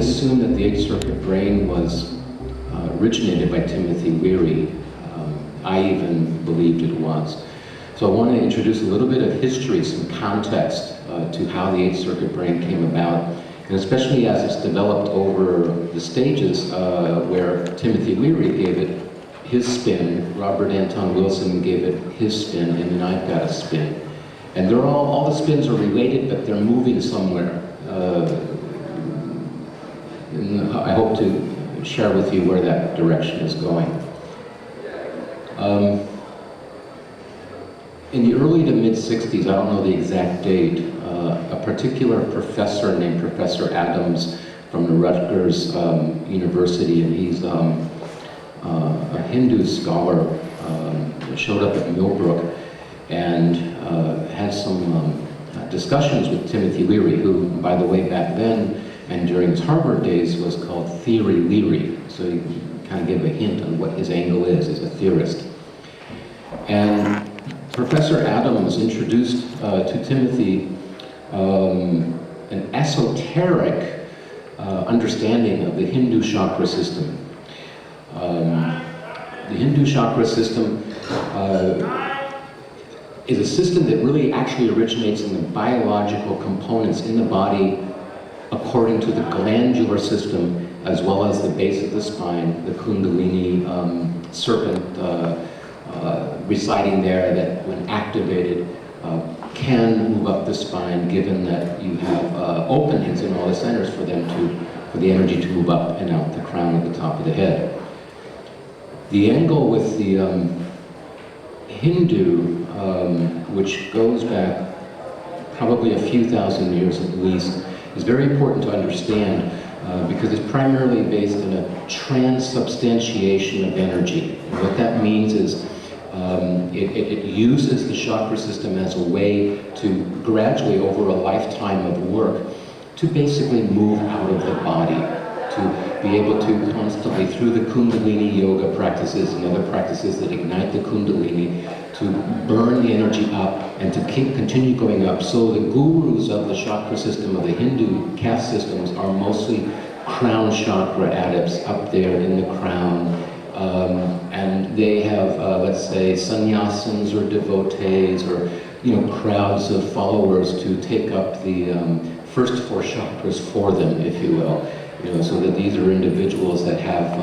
Assume that the Eighth Circuit brain was originated by Timothy Leary. I even believed it was. So I want to introduce a little bit of history, some context to how the Eighth Circuit brain came about, and especially as it's developed over the stages where Timothy Leary gave it his spin, Robert Anton Wilson gave it his spin, and then I've got a spin. And they're all the spins are related, but they're moving somewhere. And I hope to share with you where that direction is going. In the early to mid-60s, I don't know the exact date, a particular professor named Professor Adams from the Rutgers University, and he's a Hindu scholar, showed up at Millbrook and had some discussions with Timothy Leary, who, by the way, back then, and during his Harvard days was called Theory Leary. So you can kind of give a hint on what his angle is as a theorist. And Professor Adams introduced to Timothy an esoteric understanding of the Hindu chakra system. The Hindu chakra system is a system that really actually originates in the biological components in the body according to the glandular system, as well as the base of the spine, the Kundalini serpent residing there that, when activated, can move up the spine, given that you have openings in all the centers for the energy to move up and out the crown at the top of the head. The angle with the Hindu, which goes back probably a few thousand years at least, is very important to understand because it's primarily based on a transubstantiation of energy. And what that means is it uses the chakra system as a way to gradually, over a lifetime of work, to basically move out of the body, to be able to constantly, through the Kundalini yoga practices and other practices that ignite the Kundalini, to burn the energy up and to continue going up. So the gurus of the chakra system, of the Hindu caste systems, are mostly crown chakra adepts up there in the crown. And they have, let's say, sannyasins or devotees or, crowds of followers to take up the first four chakras for them, if you will. So that these are individuals that have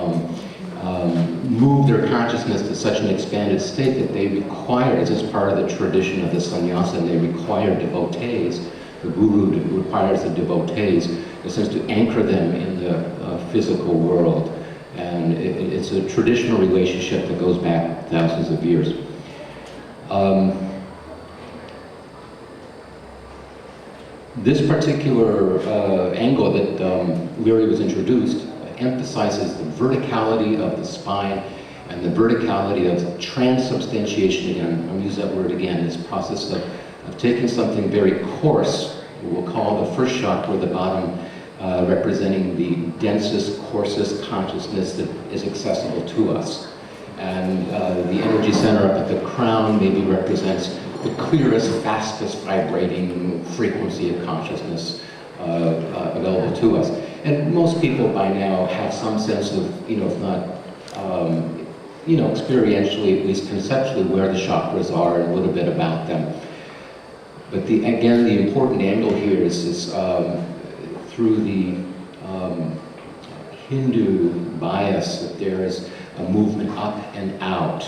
moved their consciousness to such an expanded state that they require, as part of the tradition of the sannyasa, they require devotees. The guru requires the devotees, in a sense, to anchor them in the physical world. And it's a traditional relationship that goes back thousands of years. This particular angle that Leary was introduced emphasizes the verticality of the spine and the verticality of transubstantiation. Again, I'll use that word again, this process of taking something very coarse, we'll call the first chakra, the bottom, representing the densest, coarsest consciousness that is accessible to us. And the energy center up at the crown maybe represents the clearest, fastest vibrating frequency of consciousness available to us. And most people by now have some sense of, if not, experientially, at least conceptually, where the chakras are and a little bit about them. But again, the important angle here is through the Hindu bias, that there is a movement up and out,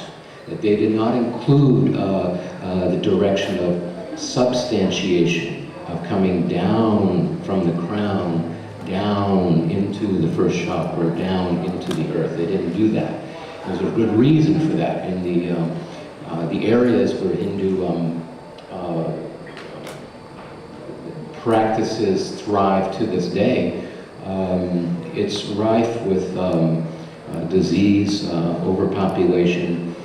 that they did not include the direction of substantiation, of coming down from the crown, down into into the first chakra, down into the earth. They didn't do that. There's a good reason for that. In the areas where Hindu practices thrive to this day, it's rife with disease, overpopulation,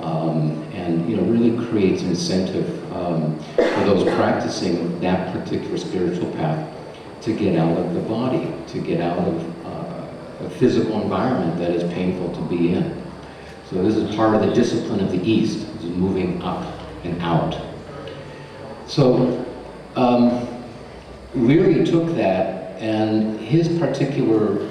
and really creates incentive for those practicing that particular spiritual path to get out of the body, to get out of a physical environment that is painful to be in. So this is part of the discipline of the East, is moving up and out. So Leary took that, and his particular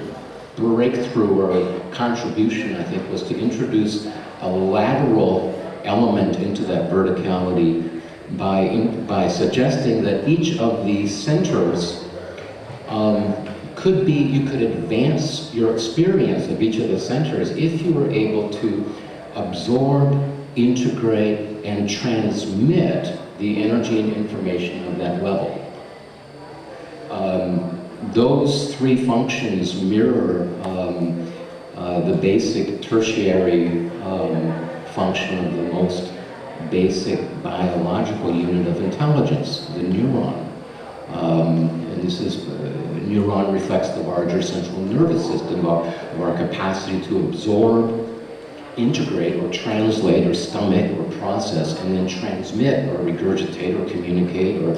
breakthrough or contribution, I think, was to introduce a lateral element into that verticality by suggesting that each of these centers you could advance your experience of each of the centers if you were able to absorb, integrate, and transmit the energy and information of that level. Those three functions mirror the basic tertiary function of the most basic biological unit of intelligence, the neuron. And this is, neuron reflects the larger central nervous system of our capacity to absorb, integrate, or translate, or stomach, or process, and then transmit, or regurgitate, or communicate, or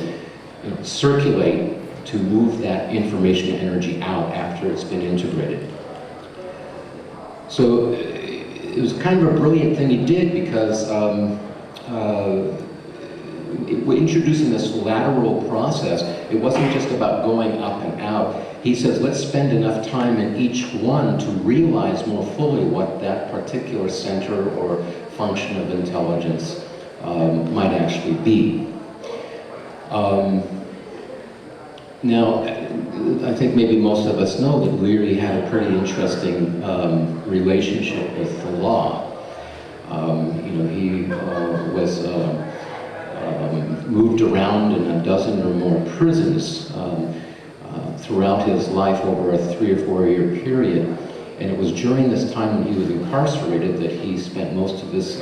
circulate to move that information energy out after it's been integrated. So it was kind of a brilliant thing he did, because introducing this lateral process, it wasn't just about going up and out. He says, let's spend enough time in each one to realize more fully what that particular center or function of intelligence might actually be. Now, I think maybe most of us know that Leary had a pretty interesting relationship with the law. He was moved around in a dozen or more prisons throughout his life over a 3 or 4 year period. And it was during this time when he was incarcerated that he spent most of his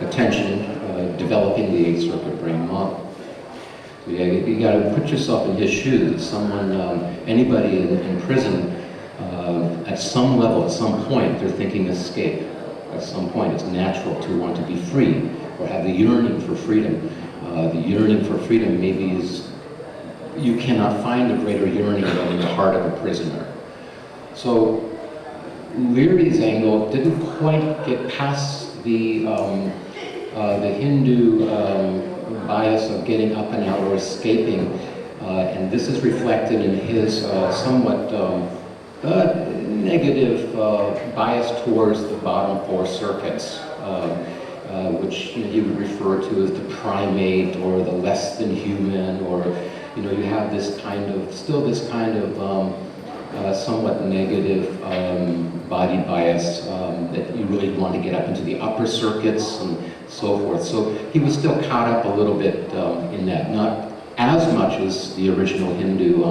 attention developing the 8th Circuit brain model. So you got to put yourself in his shoes. Someone, anybody in prison, at some level, at some point, they're thinking escape. At some point, it's natural to want to be free or have the yearning for freedom. The yearning for freedom maybe is, you cannot find a greater yearning than in the heart of a prisoner. So Leary's angle didn't quite get past the Hindu bias of getting up and out or escaping, and this is reflected in his somewhat negative bias towards the bottom 4 circuits, which he would refer to as the primate or the less than human, or you have this kind of, still this kind of somewhat negative body bias that you really want to get up into the upper circuits and so forth. So he was still caught up a little bit in that, not as much as the original Hindu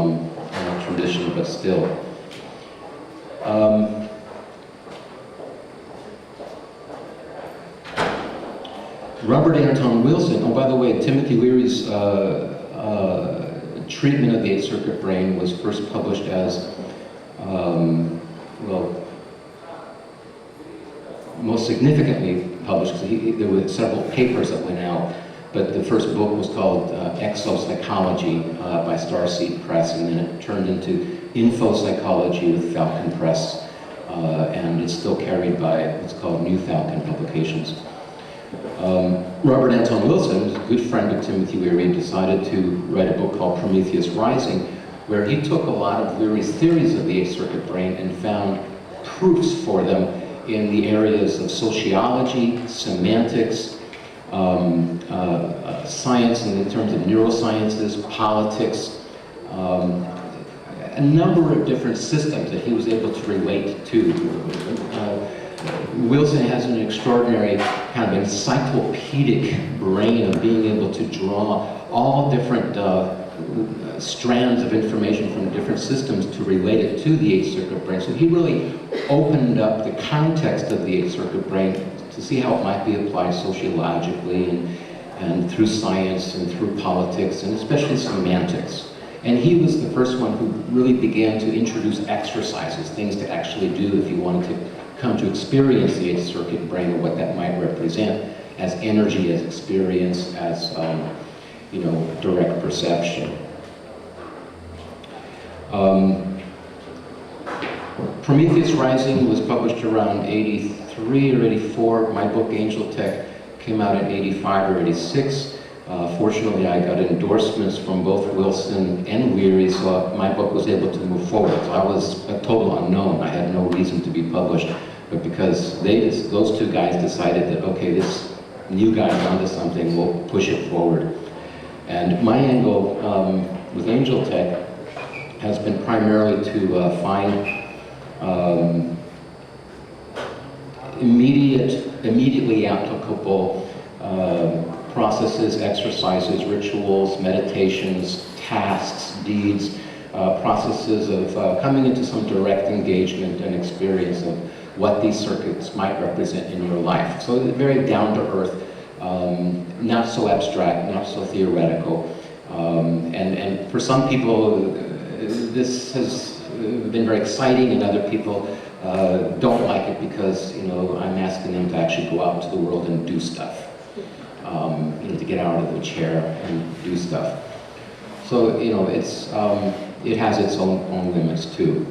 tradition, but still. Robert Anton Wilson, oh, by the way, Timothy Leary's treatment of the 8th Circuit brain was first published as, most significantly published, because there were several papers that went out, but the first book was called Exopsychology by Starseed Press, and then it turned into Infopsychology with Falcon Press, and it's still carried by what's called New Falcon Publications. Robert Anton Wilson, a good friend of Timothy Leary, decided to write a book called Prometheus Rising, where he took a lot of Leary's theories of the 8th Circuit brain and found proofs for them in the areas of sociology, semantics, science in terms of neurosciences, politics, a number of different systems that he was able to relate to. Wilson has an extraordinary kind of encyclopedic brain of being able to draw all different strands of information from different systems to relate it to the 8th circuit brain. So he really opened up the context of the 8th circuit brain to see how it might be applied sociologically and through science and through politics and especially semantics. And he was the first one who really began to introduce exercises, things to actually do if you wanted to come to experience the 8th circuit brain and what that might represent as energy, as experience, as you know, direct perception. Prometheus Rising was published around 83 or 84. My book, Angel Tech, came out in 85 or 86. Fortunately, I got endorsements from both Wilson and Leary, so my book was able to move forward. So I was a total unknown. I had no reason to be published, but because those two guys decided that, okay, this new guy's onto something, we'll push it forward. And my angle with Angel Tech has been primarily to find immediately applicable processes, exercises, rituals, meditations, tasks, deeds, processes of coming into some direct engagement and experience of what these circuits might represent in your life. So very down to earth, not so abstract, not so theoretical. And for some people, this has been very exciting, and other people don't like it because, you know, I'm asking them to actually go out into the world and do stuff. You know, to get out of the chair and do stuff. So, you know, it has its own limits too.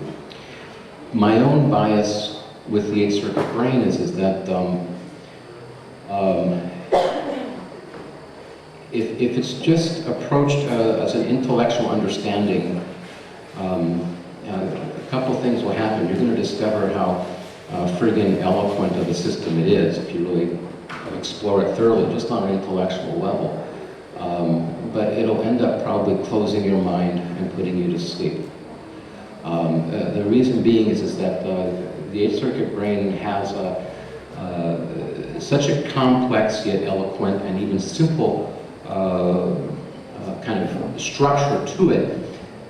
My own bias with the 8th circuit brain is that if it's just approached as an intellectual understanding, a couple things will happen. You're going to discover how friggin' eloquent of a system it is if you really explore it thoroughly, just on an intellectual level. But it'll end up probably closing your mind and putting you to sleep. The reason being is that the 8th circuit brain has such a complex yet eloquent and even simple kind of structure to it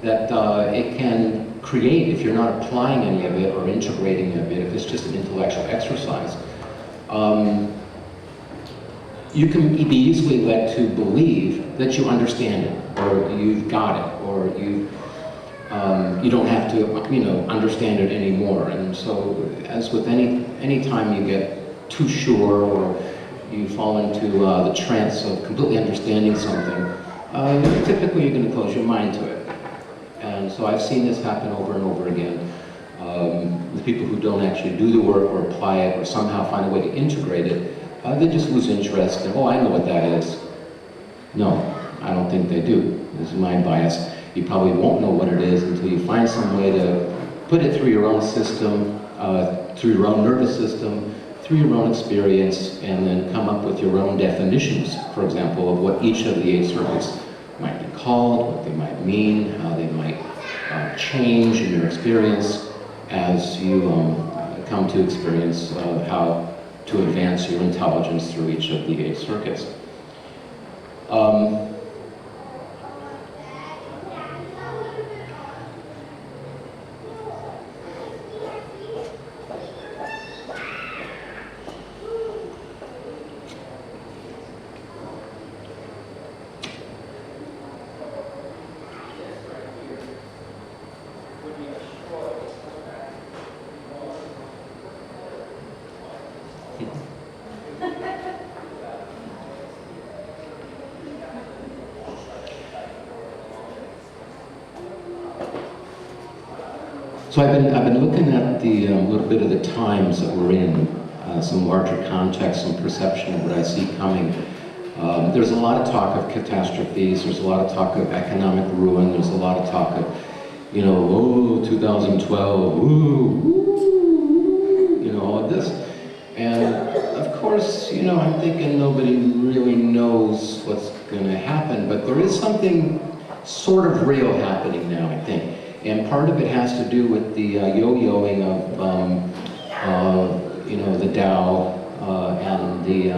that it can create, if you're not applying any of it or integrating any of it, if it's just an intellectual exercise, you can be easily led to believe that you understand it, or you've got it, or you don't have to, you know, understand it anymore. And so, as with any time you get too sure, or you fall into the trance of completely understanding something, typically you're going to close your mind to it. And so I've seen this happen over and over again with people who don't actually do the work or apply it or somehow find a way to integrate it. They just lose interest and, oh, I know what that is. No, I don't think they do. This is my bias. You probably won't know what it is until you find some way to put it through your own system, through your own nervous system, through your own experience, and then come up with your own definitions, for example, of what each of the 8 circuits might be called, what they might mean, how they might change in your experience as you come to experience how to advance your intelligence through each of the 8 circuits. So I've been looking at the little bit of the times that we're in, some larger context, some perception of what I see coming. There's a lot of talk of catastrophes. There's a lot of talk of economic ruin. There's a lot of talk of, you know, oh, 2012, ooh, you know, all of this. And of course, you know, I'm thinking nobody really knows what's going to happen, but there is something sort of real happening now, I think. And part of it has to do with the yo-yoing of, you know, the Dow and the,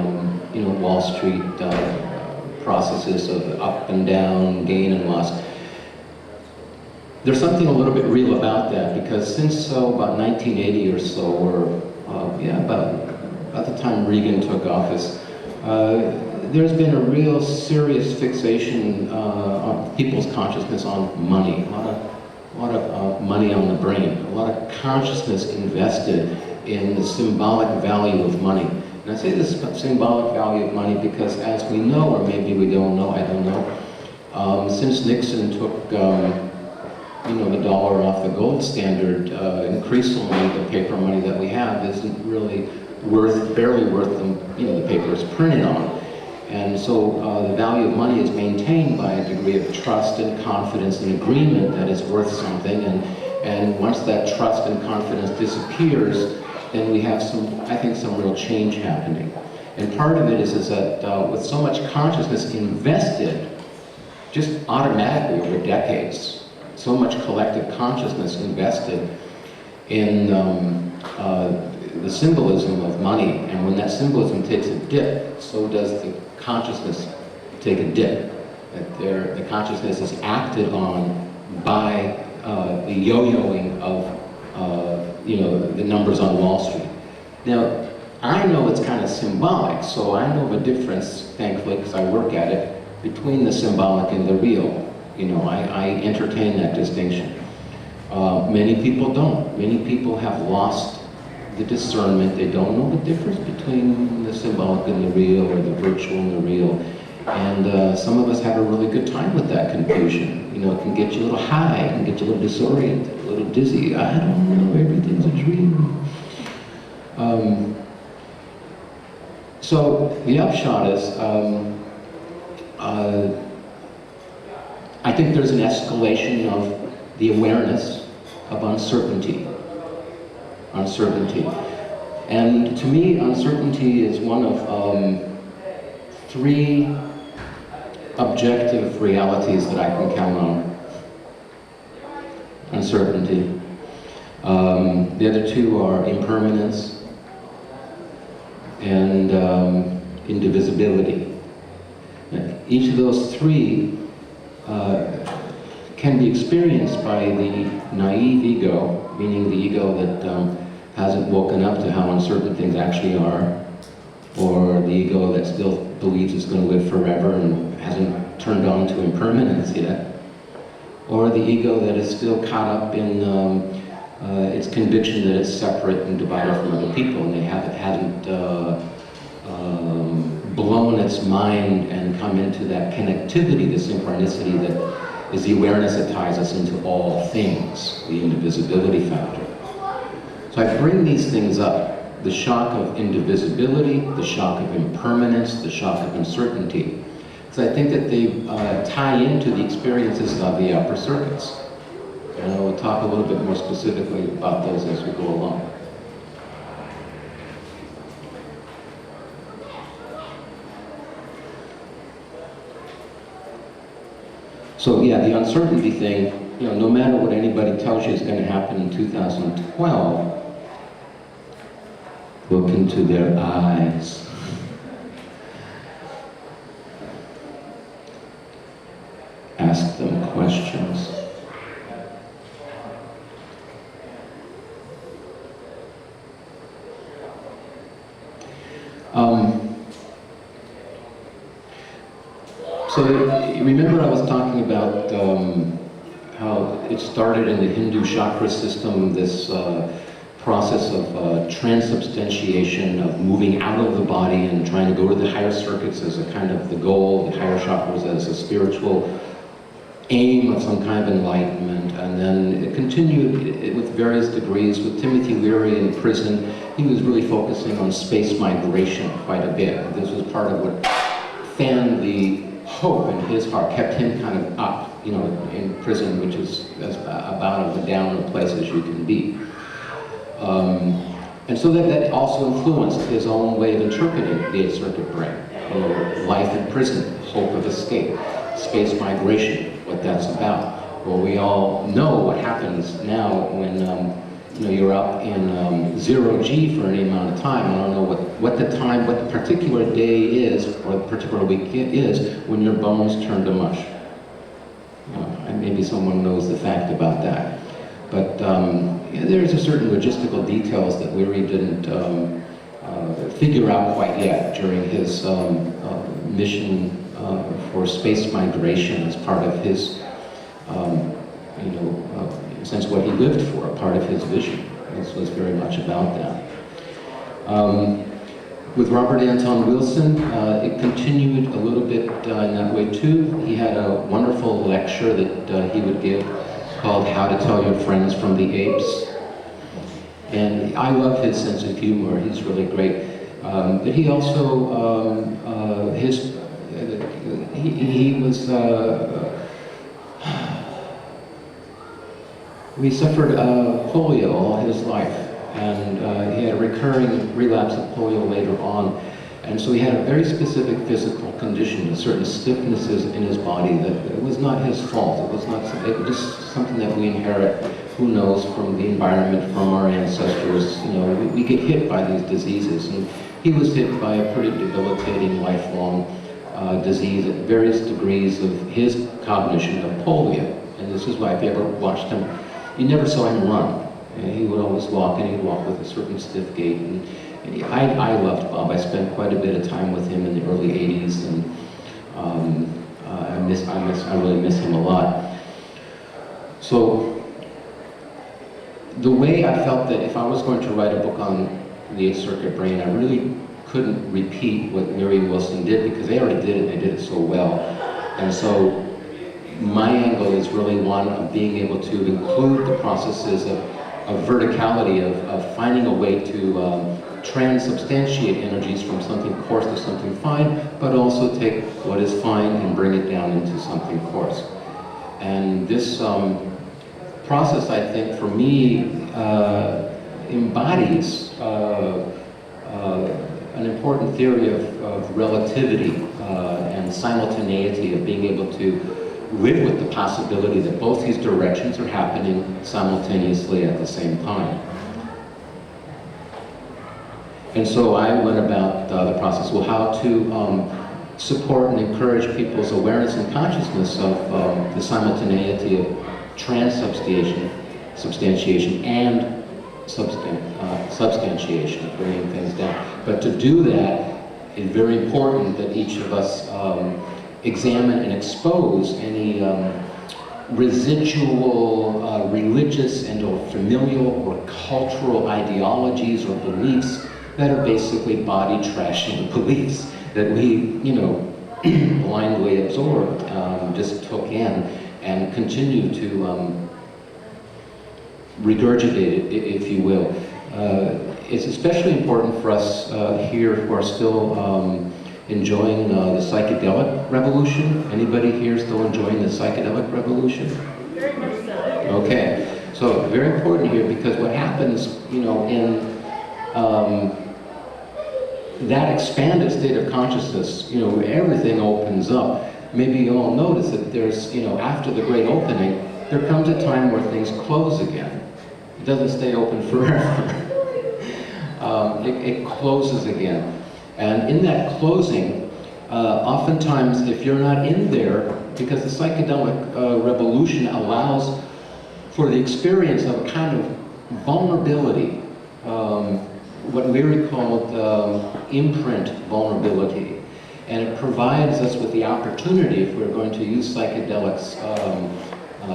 you know, Wall Street processes of up and down, gain and loss. there's something a little bit real about that, because since about 1980 or so, or about the time Reagan took office, there's been a real serious fixation on people's consciousness on money. A lot of money on the brain, a lot of consciousness invested in the symbolic value of money. And I say this symbolic value of money because, as we know, or maybe we don't know, I don't know, since Nixon took the dollar off the gold standard, increasingly the paper money that we have isn't really barely worth the paper it's printed on. And so the value of money is maintained by a degree of trust and confidence and agreement that it's worth something, and once that trust and confidence disappears, then we have I think some real change happening. And part of it is that with so much consciousness invested, just automatically over decades, so much collective consciousness invested in the symbolism of money, and when that symbolism takes a dip, so does the consciousness take a dip. That the consciousness is acted on by the yo-yoing of the numbers on Wall Street. Now, I know it's kind of symbolic, so I know the difference, thankfully, because I work at it, between the symbolic and the real. I entertain that distinction. Many people don't. Many people have lost the discernment. They don't know the difference between the symbolic and the real, or the virtual and the real. And some of us have a really good time with that confusion. It can get you a little high, it can get you a little disoriented, a little dizzy. I don't know, everything's a dream. So the upshot is, I think there's an escalation of the awareness of uncertainty. And to me, uncertainty is one of three objective realities that I can count on. Uncertainty. The other two are impermanence and indivisibility. Each of those three can be experienced by the naive ego, meaning the ego that hasn't woken up to how uncertain things actually are, or the ego that still believes it's going to live forever and hasn't turned on to impermanence yet, or the ego that is still caught up in its conviction that it's separate and divided from other people, and they hadn't blown its mind and come into that connectivity, the synchronicity that is the awareness that ties us into all things, the indivisibility factor. So I bring these things up, the shock of indivisibility, the shock of impermanence, the shock of uncertainty, because I think that they tie into the experiences of the upper circuits. And I will talk a little bit more specifically about those as we go along. So yeah, the uncertainty thing, no matter what anybody tells you is going to happen in 2012, look into their eyes. Ask them questions. So remember I was talking about how it started in the Hindu chakra system, this process of transubstantiation, of moving out of the body and trying to go to the higher circuits as a kind of the goal, the higher chakras as a spiritual aim of some kind of enlightenment. And then it continued with various degrees. With Timothy Leary in prison, he was really focusing on space migration quite a bit. This was part of what fanned the hope in his heart, kept him kind of up, in prison, which is about as down a place as you can be. And so that also influenced his own way of interpreting the eighth circuit brain. Life in prison, hope of escape, space migration, what that's about. Well, we all know what happens now when you're up in 0 G for any amount of time. I don't know what the particular day is, or the particular week is, when your bones turn to mush. I maybe someone knows the fact about that. But yeah, there's a certain logistical details that Leary didn't figure out quite yet during his mission for space migration as part of his, in a sense, what he lived for, a part of his vision. This was very much about that. With Robert Anton Wilson, it continued a little bit in that way too. He had a wonderful lecture that he would give called How to Tell Your Friends from the Apes. And I love his sense of humor, he's really great. But he also, he suffered polio all his life. And he had a recurring relapse of polio later on. And so he had a very specific physical condition, certain stiffnesses in his body that it was not his fault. It was not, it was just something that we inherit, who knows, from the environment, from our ancestors. You know, we get hit by these diseases. And he was hit by a pretty debilitating, lifelong disease at various degrees of his cognition of polio. And this is why if you ever watched him, you never saw him run. And he would always walk, and he'd walk with a certain stiff gait. And I loved Bob. I spent quite a bit of time with him in the early '80s, and I really miss him a lot. So the way I felt that if I was going to write a book on the Eighth Circuit brain, I really couldn't repeat what Leary and Wilson did, because they already did it, and they did it so well. And so my angle is really one of being able to include the processes of verticality, of finding a way to transubstantiate energies from something coarse to something fine, but also take what is fine and bring it down into something coarse. And this process, I think, for me, embodies an important theory of relativity and simultaneity, of being able to live with the possibility that both these directions are happening simultaneously at the same time. And so I went about the process, well, how to support and encourage people's awareness and consciousness of the simultaneity of transubstantiation and substantiation, bringing things down. But to do that, it's very important that each of us examine and expose any residual religious and or familial or cultural ideologies or beliefs that are basically body trashing beliefs that we, blindly absorbed, just took in and continue to regurgitate it, if you will. It's especially important for us here who are still enjoying the psychedelic revolution. Anybody here still enjoying the psychedelic revolution? Very much so. Okay, so very important here, because what happens, in that expanded state of consciousness, everything opens up. Maybe you all notice that there's, after the great opening, there comes a time where things close again. It doesn't stay open forever. It closes again. And in that closing, oftentimes, if you're not in there, because the psychedelic revolution allows for the experience of a kind of vulnerability, what Leary called imprint vulnerability. And it provides us with the opportunity, if we're going to use psychedelics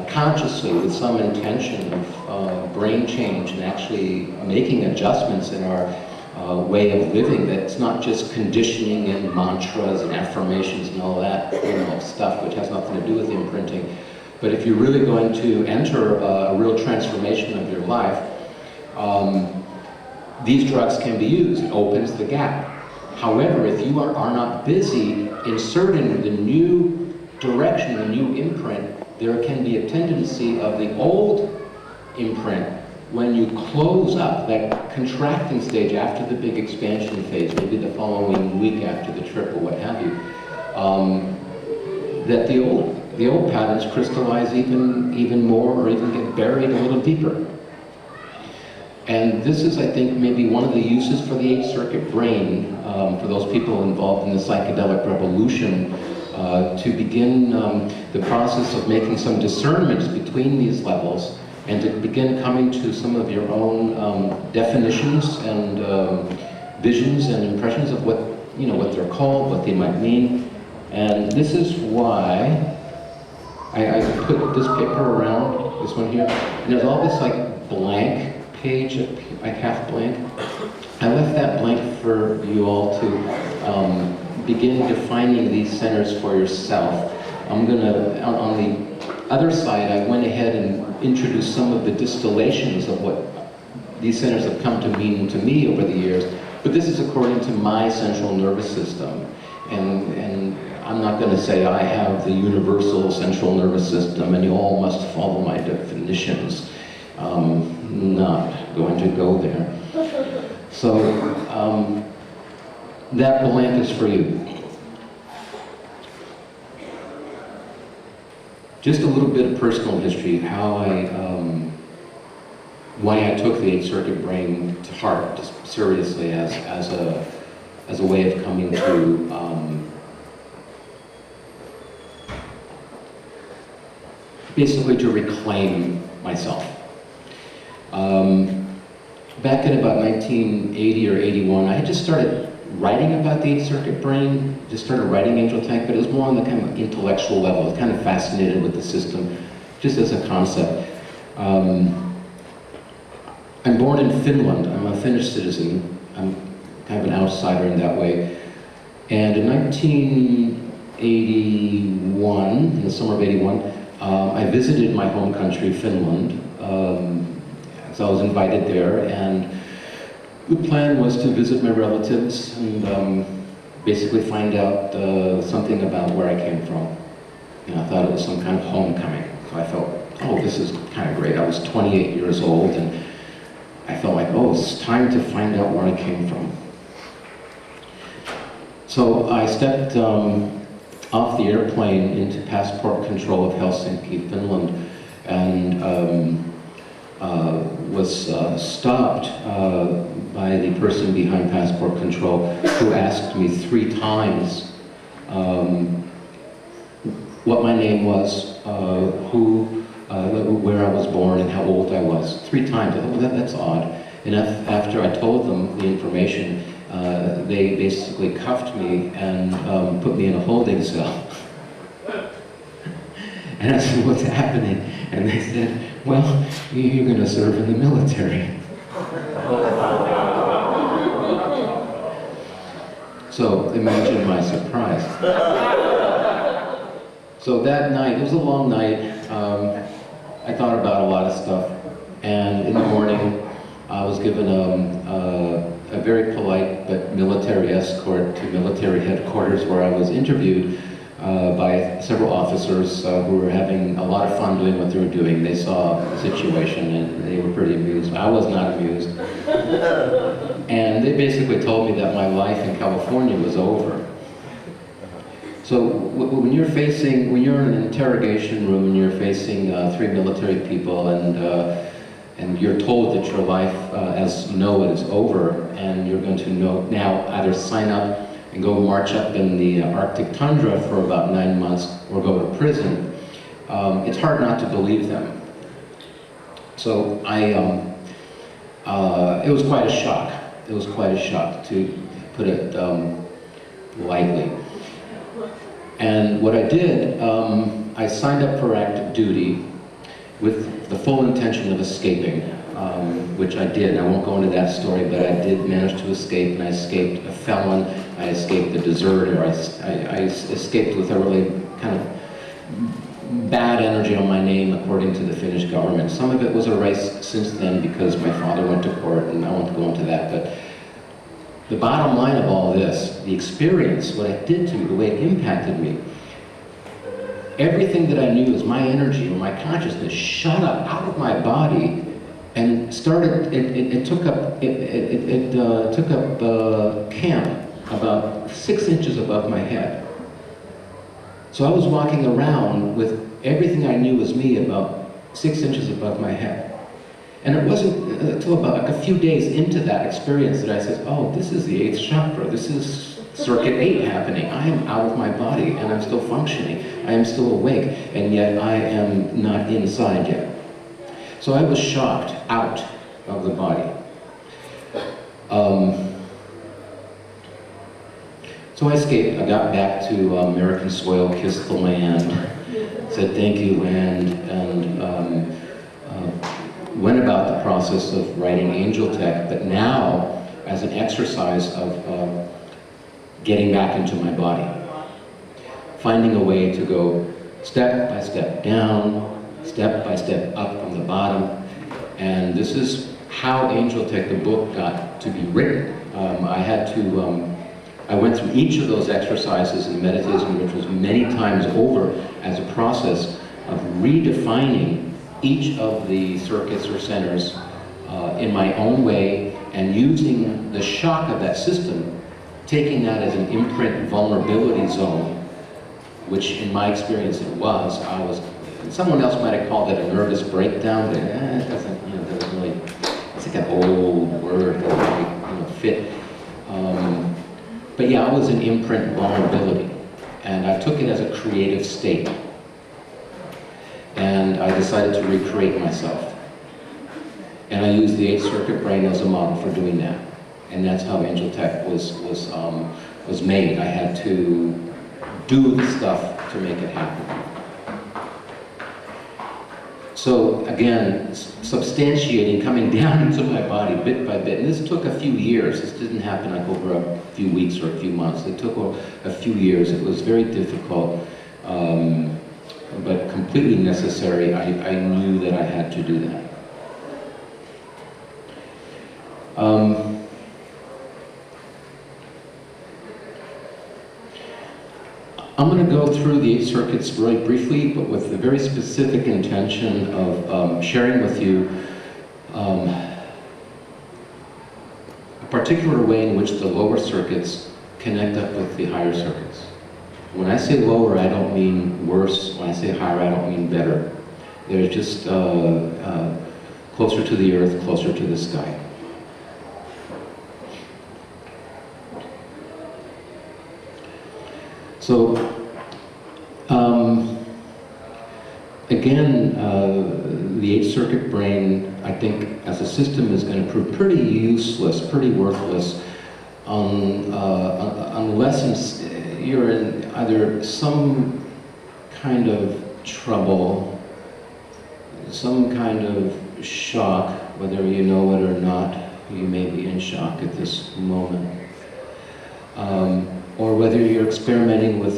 consciously with some intention of brain change and actually making adjustments in our way of living, that's not just conditioning and mantras and affirmations and all that stuff, which has nothing to do with imprinting. But if you're really going to enter a real transformation of your life, these drugs can be used. It opens the gap. However, if you are not busy inserting the new direction, the new imprint, there can be a tendency of the old imprint, when you close up that contracting stage after the big expansion phase, maybe the following week after the trip or what have you, that the old patterns crystallize even more, or even get buried a little deeper. And this is, I think, maybe one of the uses for the Eighth Circuit brain, for those people involved in the psychedelic revolution, to begin the process of making some discernments between these levels, and to begin coming to some of your own definitions and visions and impressions of what they're called, what they might mean. And this is why I put this paper around, this one here, and there's all this like blank page, like half blank. I left that blank for you all to begin defining these centers for yourself. I'm gonna, on the other side, I went ahead and introduced some of the distillations of what these centers have come to mean to me over the years. But this is according to my central nervous system. And I'm not going to say I have the universal central nervous system and you all must follow my definitions. Not going to go there. So that blank is for you. Just a little bit of personal history, how why I took the 8th Circuit brain to heart, just seriously, as a way of coming to basically to reclaim myself. Back in about 1980 or 81, I had just started writing about the 8th Circuit brain, just started writing Angel Tank, but it was more on the kind of intellectual level. I was kind of fascinated with the system, just as a concept. I'm born in Finland. I'm a Finnish citizen. I'm kind of an outsider in that way. And in 1981, in the summer of 81, I visited my home country, Finland. So I was invited there, and the plan was to visit my relatives and basically find out something about where I came from. And I thought it was some kind of homecoming. So I felt, oh, this is kind of great. I was 28 years old, and I felt like, oh, it's time to find out where I came from. So I stepped off the airplane into passport control of Helsinki, Finland, and was stopped by the person behind passport control, who asked me 3 times what my name was, where I was born, and how old I was. 3 times. I thought, well, that's odd. And after I told them the information, they basically cuffed me and put me in a holding cell. And I said, what's happening? And they said, well, you're going to serve in the military. So imagine my surprise. So that night, it was a long night, I thought about a lot of stuff, and in the morning I was given a very polite but military escort to military headquarters, where I was interviewed by several officers who were having a lot of fun doing what they were doing. They saw the situation and they were pretty amused. I was not amused. And they basically told me that my life in California was over. So when you're in an interrogation room and you're facing 3 military people, and you're told that your life as you know it is over, and you're going to now either sign up and go march up in the Arctic tundra for about 9 months, or go to prison, it's hard not to believe them. So it was quite a shock. It was quite a shock, to put it lightly. And what I did, I signed up for active duty with the full intention of escaping, which I did. I won't go into that story, but I did manage to escape, and I escaped a felon, I escaped a deserter, I escaped with a really kind of bad energy on my name, according to the Finnish government. Some of it was erased since then because my father went to court, and I won't go into that. But the bottom line of all this, the experience, what it did to me, the way it impacted me, everything that I knew as my energy or my consciousness shot up out of my body and started. It took up camp about 6 inches above my head. So I was walking around with everything I knew as me about 6 inches above my head. And it wasn't until about a few days into that experience that I said, oh, this is the 8th chakra. This is circuit 8 happening. I am out of my body and I'm still functioning. I am still awake, and yet I am not inside yet. So I was shocked out of the body. So I escaped. I got back to American soil, kissed the land, said thank you land, and went about the process of writing Angel Tech, but now as an exercise of getting back into my body. Finding a way to go step by step down, step by step up from the bottom. And this is how Angel Tech, the book, got to be written. I went through each of those exercises and meditation rituals many times over as a process of redefining each of the circuits or centers in my own way, and using the shock of that system, taking that as an imprint vulnerability zone, which in my experience it was. Someone else might have called it a nervous breakdown, but it doesn't really, it's like an old word that doesn't really, fit. But yeah, I was in imprint vulnerability, and I took it as a creative state. And I decided to recreate myself. And I used the 8th circuit brain as a model for doing that. And that's how Angel Tech was made. I had to do the stuff to make it happen. So again, substantiating, coming down into my body bit by bit. And this took a few years. This didn't happen like over a few weeks or a few months. It took a few years. It was very difficult, but completely necessary. I knew that I had to do that. I'm going to go through the 8 circuits very briefly, but with the very specific intention of sharing with you a particular way in which the lower circuits connect up with the higher circuits. When I say lower, I don't mean worse. When I say higher, I don't mean better. They're just closer to the earth, closer to the sky. So, again, the 8th circuit brain, I think, as a system is going to prove pretty useless, pretty worthless, unless you're in either some kind of trouble, some kind of shock, whether you know it or not. You may be in shock at this moment. Or whether you're experimenting with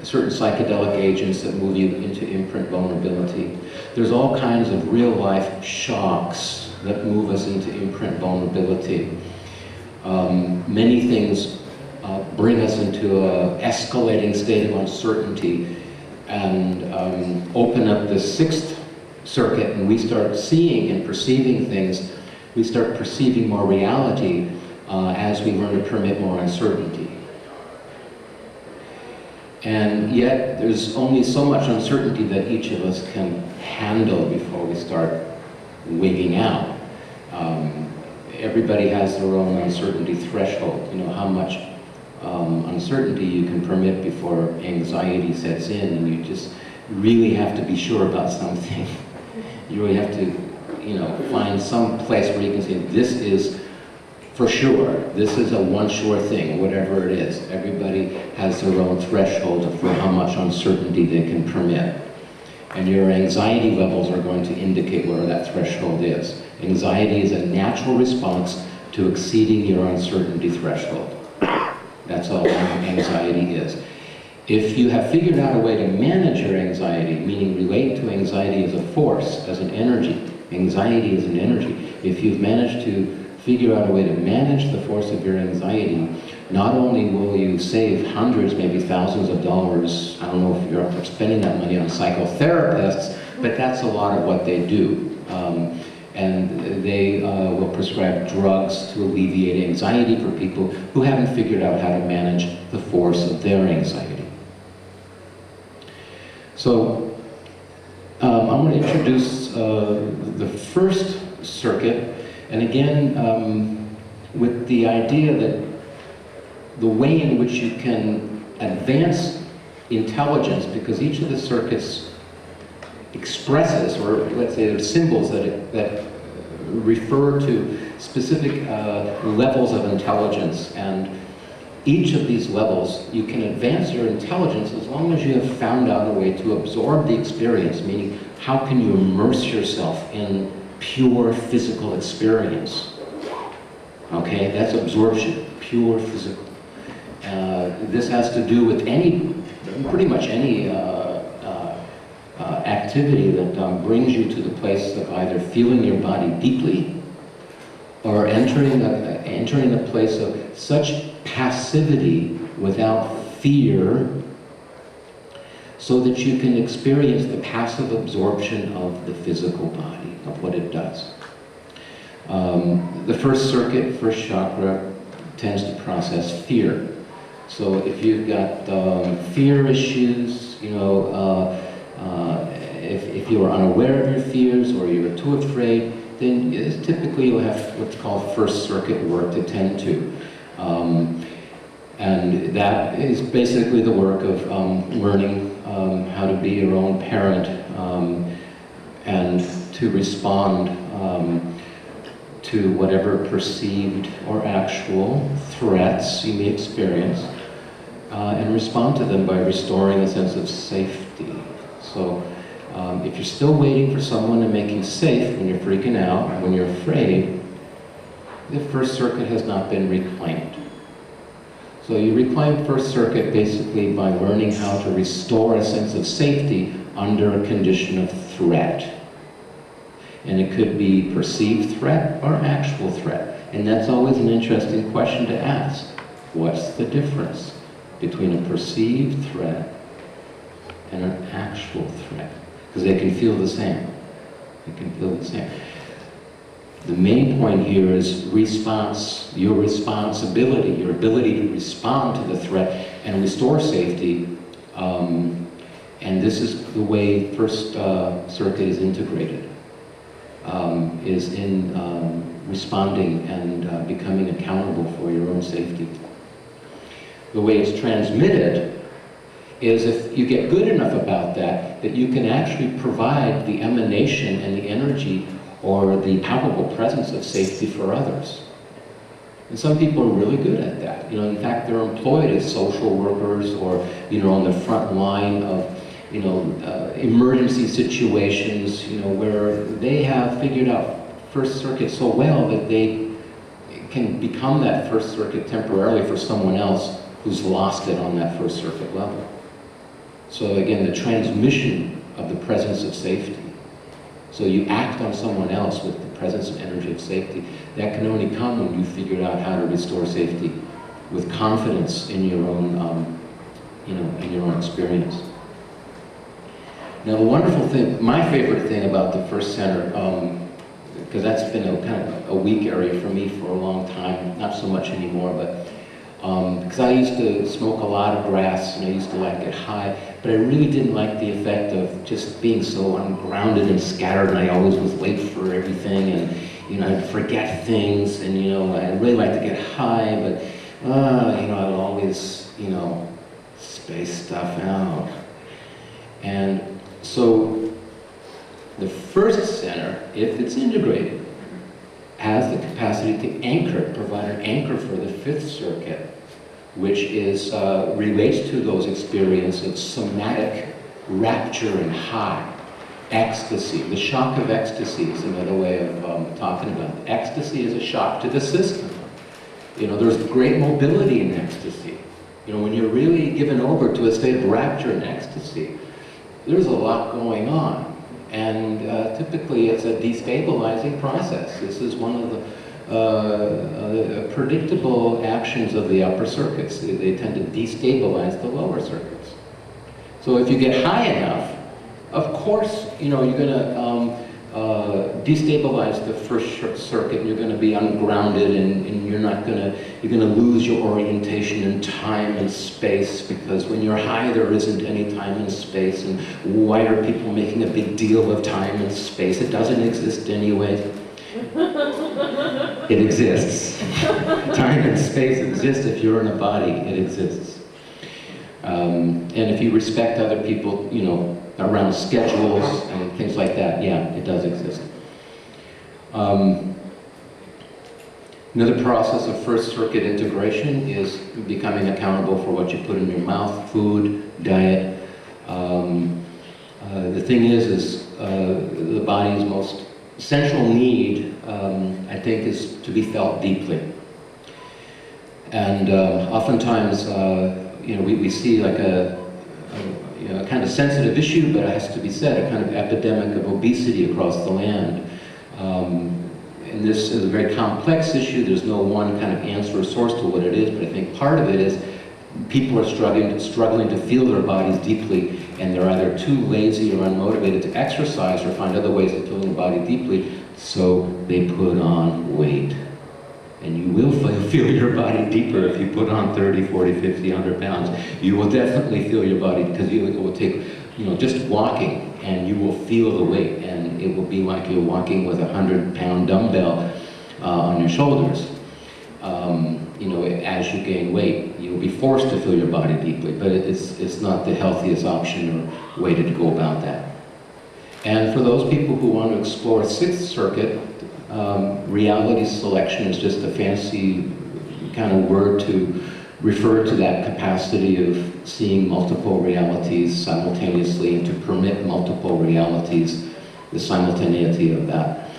certain psychedelic agents that move you into imprint vulnerability. There's all kinds of real-life shocks that move us into imprint vulnerability. Many things bring us into an escalating state of uncertainty and open up the 6th circuit, and we start seeing and perceiving things. We start perceiving more reality as we learn to permit more uncertainty. And yet, there's only so much uncertainty that each of us can handle before we start wigging out. Everybody has their own uncertainty threshold. You know, how much uncertainty you can permit before anxiety sets in, and you just really have to be sure about something. You really have to, find some place where you can say, this is for sure, this is a one sure thing, whatever it is. Everybody has their own threshold for how much uncertainty they can permit. And your anxiety levels are going to indicate where that threshold is. Anxiety is a natural response to exceeding your uncertainty threshold. That's all anxiety is. If you have figured out a way to manage your anxiety, meaning relate to anxiety as a force, as an energy, anxiety is an energy. If you've managed to figure out a way to manage the force of your anxiety, not only will you save hundreds, maybe thousands of dollars, I don't know if you're up for spending that money on psychotherapists, but that's a lot of what they do. And they will prescribe drugs to alleviate anxiety for people who haven't figured out how to manage the force of their anxiety. So I'm going to introduce the first circuit, and again with the idea that the way in which you can advance intelligence, because each of the circuits expresses, or let's say there's symbols that refer to specific levels of intelligence, and each of these levels, you can advance your intelligence as long as you have found out a way to absorb the experience, meaning how can you immerse yourself in pure physical experience. Okay, that's absorption, pure physical. This has to do with pretty much any activity that brings you to the place of either feeling your body deeply or entering a place of such passivity without fear, so that you can experience the passive absorption of the physical body, of what it does. The first circuit, first chakra, tends to process fear. So if you've got fear issues, you know, if you're unaware of your fears or you're too afraid, then typically you'll have what's called first circuit work to tend to. And that is basically the work of learning how to be your own parent and to respond to whatever perceived or actual threats you may experience, and respond to them by restoring a sense of safety. So if you're still waiting for someone to make you safe when you're freaking out, when you're afraid, the first circuit has not been reclaimed. So you reclaim first circuit basically by learning how to restore a sense of safety under a condition of threat. And it could be perceived threat or actual threat. And that's always an interesting question to ask. What's the difference between a perceived threat and an actual threat? Because they can feel the same. They can feel the same. The main point here is response, your responsibility, your ability to respond to the threat and restore safety. And this is the way first circuit is integrated, is in responding and becoming accountable for your own safety. The way it's transmitted is if you get good enough about that, that you can actually provide the emanation and the energy or the palpable presence of safety for others. And some people are really good at that. You know, in fact, they're employed as social workers or, you know, on the front line of, you know, emergency situations, you know, where they have figured out first circuit so well that they can become that first circuit temporarily for someone else who's lost it on that first circuit level. So again, the transmission of the presence of safety. So you act on someone else with the presence and energy of safety. That can only come when you figured out how to restore safety with confidence in your own, you know, in your own experience. Now the wonderful thing, my favorite thing about the first center, because that's been a kind of a weak area for me for a long time, not so much anymore, but because I used to smoke a lot of grass and I used to like get high, but I really didn't like the effect of just being so ungrounded and scattered, and I always was late for everything, and you know, I'd forget things, and you know, I'd really like to get high, but you know, I'd always, you know, space stuff out. And so the first center, if it's integrated, has the capacity to anchor, provide an anchor for the fifth circuit, which is relates to those experiences of somatic rapture and high, ecstasy. The shock of ecstasy is another way of talking about it. Ecstasy is a shock to the system. You know, there's great mobility in ecstasy. You know, when you're really given over to a state of rapture and ecstasy, there's a lot going on. And typically it's a destabilizing process. This is one of the predictable actions of the upper circuits. They tend to destabilize the lower circuits. So if you get high enough, of course, you know, you're going to destabilize the first circuit, and you're going to be ungrounded, and you're going to lose your orientation in time and space, because when you're high there isn't any time and space, and why are people making a big deal of time and space? It doesn't exist anyway. it exists. Time and space exist. If you're in a body, it exists. And if you respect other people, you know, around schedules and things like that, yeah, it does exist. Another process of first circuit integration is becoming accountable for what you put in your mouth, food, diet. The thing is the body's most central need, I think, is to be felt deeply. And oftentimes, you know, we see like a kind of sensitive issue, but it has to be said, a kind of epidemic of obesity across the land. And this is a very complex issue. There's no one kind of answer or source to what it is, but I think part of it is people are struggling to feel their bodies deeply, and they're either too lazy or unmotivated to exercise or find other ways of feeling the body deeply, so they put on weight. And you will feel your body deeper if you put on 30, 40, 50, 100 pounds. You will definitely feel your body, because it will take, you know, just walking, and you will feel the weight, and it will be like you're walking with a 100-pound dumbbell on your shoulders. You know, as you gain weight, you'll be forced to feel your body deeply, but it's not the healthiest option or way to go about that. And for those people who want to explore Sixth Circuit, reality selection is just a fancy kind of word to refer to that capacity of seeing multiple realities simultaneously and to permit multiple realities, the simultaneity of that.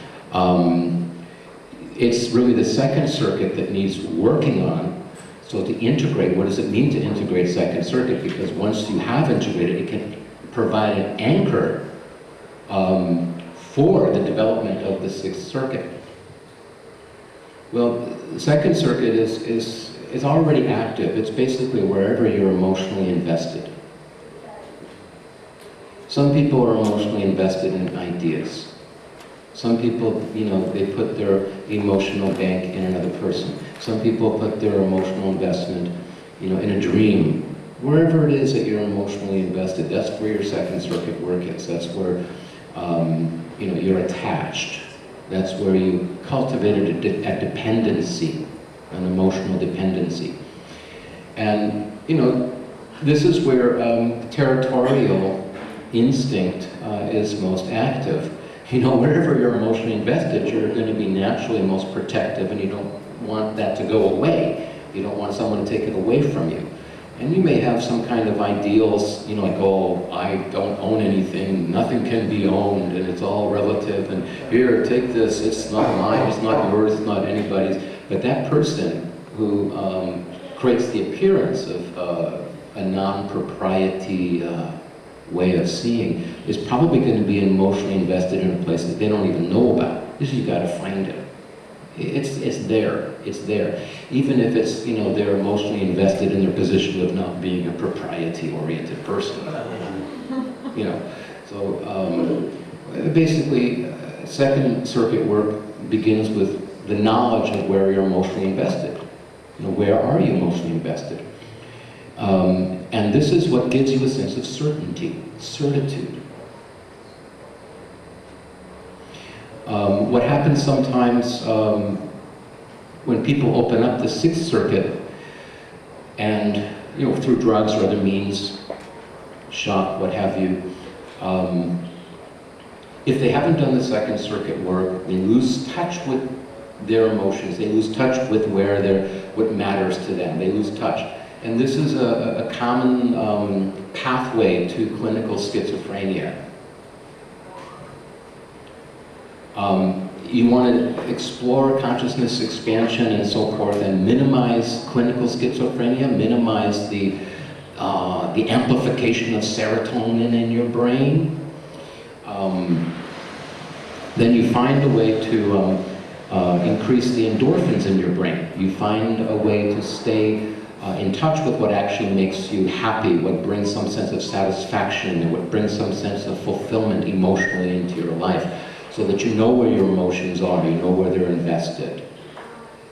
It's really the Second Circuit that needs working on. So to integrate, what does it mean to integrate Second Circuit? Because once you have integrated, it can provide an anchor for the development of the Sixth Circuit. Well, the Second Circuit is already active. It's basically wherever you're emotionally invested. Some people are emotionally invested in ideas. Some people, you know, they put their emotional bank in another person. Some people put their emotional investment, you know, in a dream. Wherever it is that you're emotionally invested, that's where your Second Circuit work is. That's where, you know, you're attached. That's where you cultivated a dependency, an emotional dependency. And, you know, this is where territorial instinct is most active. You know, wherever you're emotionally invested, you're going to be naturally most protective, and you don't want that to go away. You don't want someone to take it away from you. And you may have some kind of ideals, you know, like, oh, I don't own anything, nothing can be owned, and it's all relative, and here, take this, it's not mine, it's not yours, it's not anybody's. But that person who creates the appearance of a non-propriety way of seeing is probably going to be emotionally invested in a place that they don't even know about. This, you've got to find it. It's there. It's there. Even if it's, you know, they're emotionally invested in their position of not being a propriety-oriented person. You know, so basically, Second Circuit work begins with the knowledge of where you're emotionally invested. You know, where are you emotionally invested? And this is what gives you a sense of certainty, certitude. What happens sometimes when people open up the Sixth Circuit and, you know, through drugs or other means, shock, what have you, if they haven't done the Second Circuit work, they lose touch with their emotions, they lose touch with what matters to them, they lose touch. And this is a common pathway to clinical schizophrenia. You want to explore consciousness expansion and so forth and minimize clinical schizophrenia, minimize the amplification of serotonin in your brain. Then you find a way to increase the endorphins in your brain. You find a way to stay in touch with what actually makes you happy, what brings some sense of satisfaction, and what brings some sense of fulfillment emotionally into your life, so that you know where your emotions are, you know where they're invested.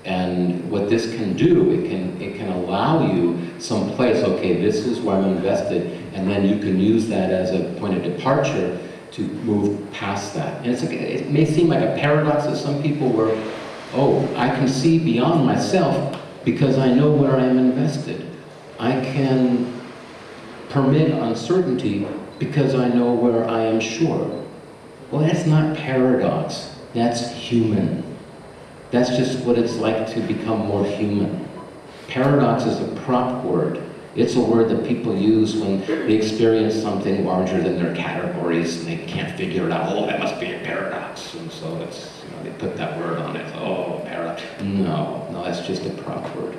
And what this can do, it can allow you some place, okay, this is where I'm invested, and then you can use that as a point of departure to move past that. And it may seem like a paradox to some people where oh, I can see beyond myself because I know where I am invested. I can permit uncertainty because I know where I am sure. Well, that's not paradox, that's human. That's just what it's like to become more human. Paradox is a prop word. It's a word that people use when they experience something larger than their categories and they can't figure it out. Oh, that must be a paradox. And so it's, they put that word on it. Oh, paradox. No, that's just a prop word.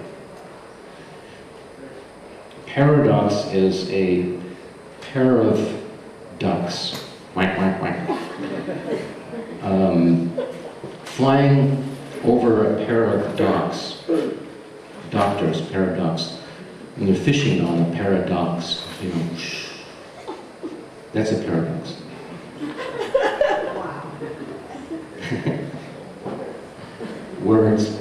Paradox is a pair of ducks, quack, quack, quack, flying over a pair of docks, doctors, paradox, and they're fishing on a paradox, that's a paradox. Words.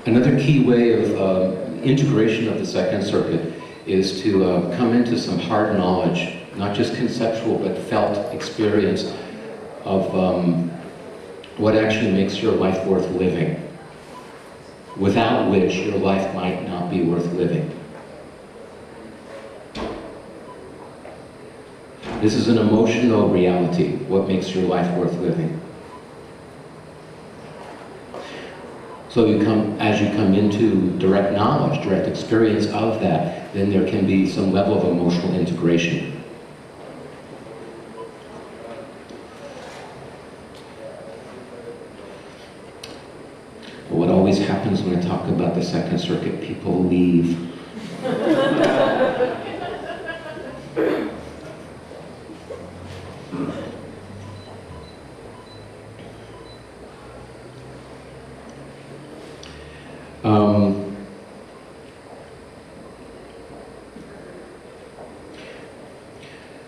Another key way of integration of the second circuit is to come into some hard knowledge, not just conceptual but felt experience of what actually makes your life worth living, without which your life might not be worth living. This is an emotional reality, what makes your life worth living. So as you come into direct knowledge, direct experience of that, then there can be some level of emotional integration. But what always happens when I talk about the second circuit, people leave.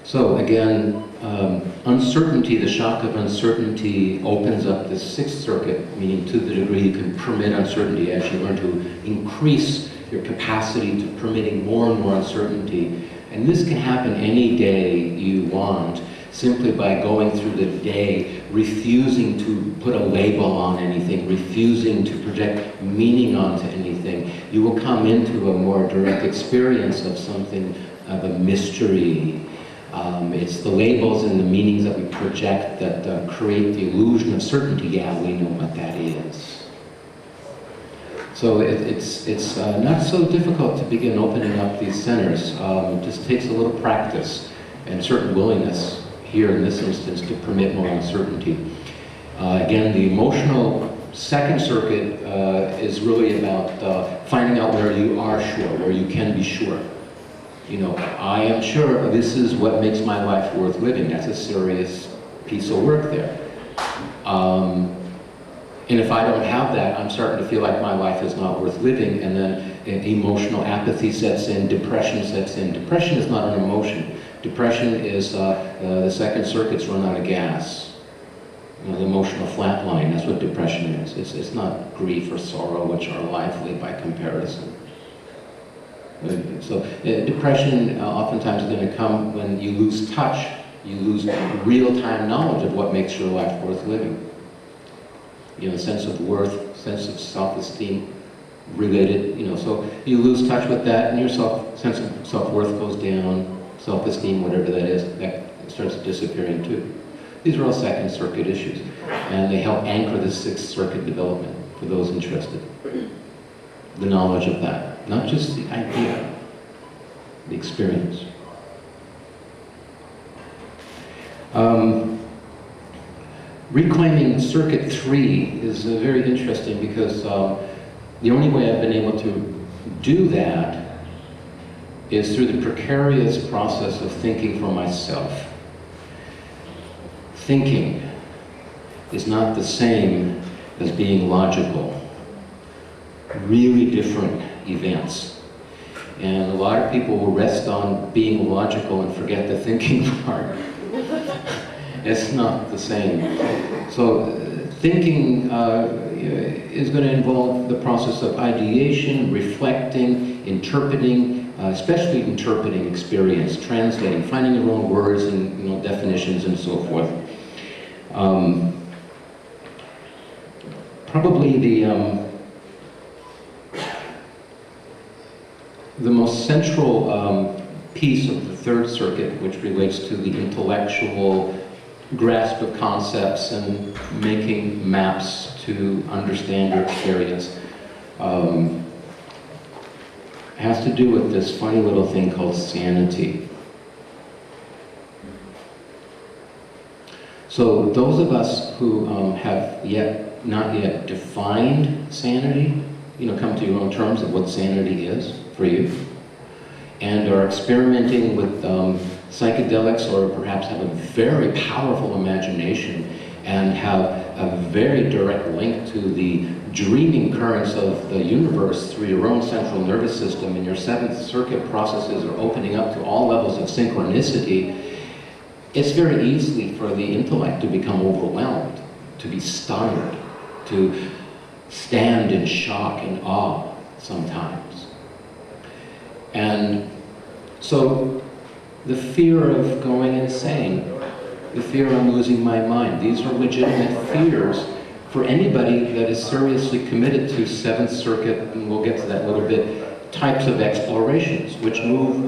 So again, uncertainty, the shock of uncertainty opens up the sixth circuit, meaning to the degree you can permit uncertainty as you learn to increase your capacity to permitting more and more uncertainty. And this can happen any day you want, simply by going through the day, refusing to put a label on anything, refusing to project meaning onto anything. You will come into a more direct experience of something of a mystery. It's the labels and the meanings that we project that create the illusion of certainty. Yeah, we know what that is. So it's not so difficult to begin opening up these centers. It just takes a little practice and certain willingness here in this instance to permit more uncertainty. Again, the emotional second circuit is really about finding out where you are sure, where you can be sure. I am sure this is what makes my life worth living. That's a serious piece of work there. And if I don't have that, I'm starting to feel like my life is not worth living, and then emotional apathy sets in, depression sets in. Depression is not an emotion. Depression is the second circuit's run out of gas. The emotional flat line, that's what depression is. It's not grief or sorrow, which are lively by comparison. So depression oftentimes is going to come when you lose touch, you lose real-time knowledge of what makes your life worth living. Sense of worth, sense of self-esteem related, so you lose touch with that and your sense of self-worth goes down, self-esteem, whatever that is, that starts disappearing too. These are all second circuit issues, and they help anchor the sixth circuit development for those interested. The knowledge of that, not just the idea, the experience. Reclaiming circuit 3 is very interesting because the only way I've been able to do that is through the precarious process of thinking for myself. Thinking is not the same as being logical. Really different events. And a lot of people will rest on being logical and forget the thinking part. It's not the same. So thinking is going to involve the process of ideation, reflecting, interpreting, interpreting, especially interpreting experience, translating, finding your own words and, you know, definitions and so forth. Probably the most central piece of the third circuit, which relates to the intellectual grasp of concepts and making maps to understand your experience, has to do with this funny little thing called sanity. So those of us who have not yet defined sanity, you know, come to your own terms of what sanity is for you, and are experimenting with psychedelics, or perhaps have a very powerful imagination and have a very direct link to the dreaming currents of the universe through your own central nervous system, and your seventh circuit processes are opening up to all levels of synchronicity, it's very easy for the intellect to become overwhelmed, to be stunned, to stand in shock and awe sometimes. And so the fear of going insane, the fear I'm losing my mind, these are legitimate fears for anybody that is seriously committed to seventh circuit, and we'll get to that a little bit, types of explorations, which move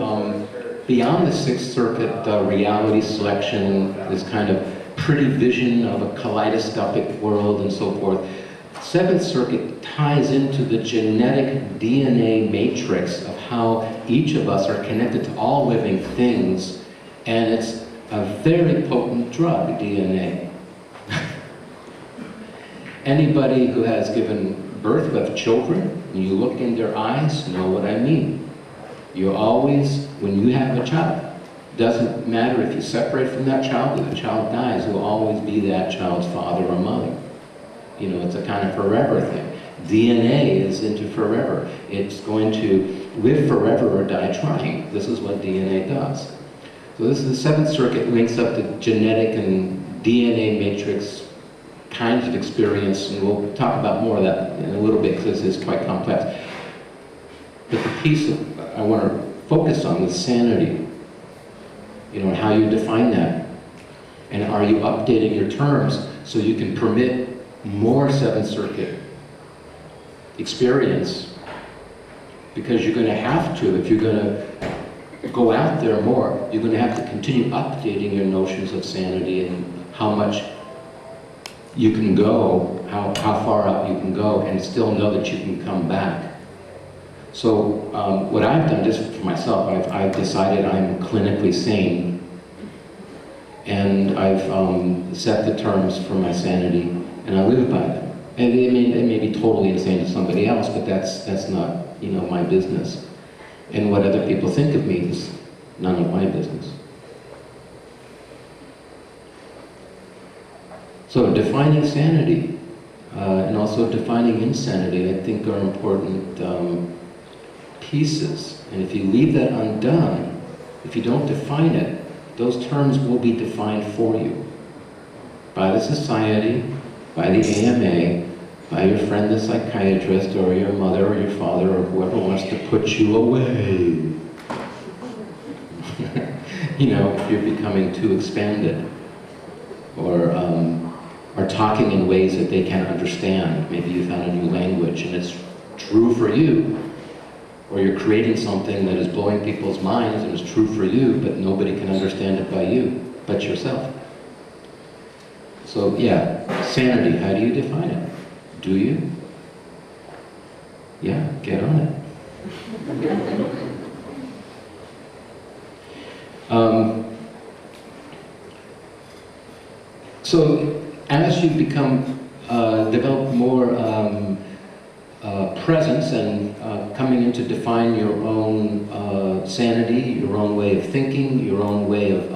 beyond the sixth circuit reality selection, this kind of pretty vision of a kaleidoscopic world and so forth. Seventh circuit ties into the genetic DNA matrix of how each of us are connected to all living things, and it's a very potent drug, DNA. Anybody who has given birth with children, and you look in their eyes, know what I mean. You always, when you have a child, doesn't matter if you separate from that child or the child dies, you'll always be that child's father or mother. You know, it's a kind of forever thing. DNA is into forever. It's going to live forever or die trying. This is what DNA does. So this is the seventh circuit, links up to genetic and DNA matrix kinds of experience, and we'll talk about more of that in a little bit because this is quite complex. But the piece I want to focus on is sanity. You know, and how you define that. And are you updating your terms so you can permit more seventh circuit experience? Because you're going to have to, if you're going to go out there more, you're going to have to continue updating your notions of sanity and how much you can go, how far out you can go, and still know that you can come back. So what I've done, just for myself, I've decided I'm clinically sane, and I've set the terms for my sanity, and I live by them. And it may be totally insane to somebody else, but that's not, you know, my business. And what other people think of me is none of my business. So defining sanity, and also defining insanity, I think are important pieces. And if you leave that undone, if you don't define it, those terms will be defined for you. By the society, by the AMA, by your friend the psychiatrist, or your mother, or your father, or whoever wants to put you away. You know, if you're becoming too expanded, or talking in ways that they can't understand. Maybe you found a new language and it's true for you, or you're creating something that is blowing people's minds and is true for you, but nobody can understand it by you, but yourself. So yeah, sanity, how do you define it? Do you? Yeah, get on it. So as you develop more presence and coming in to define your own sanity, your own way of thinking, your own way of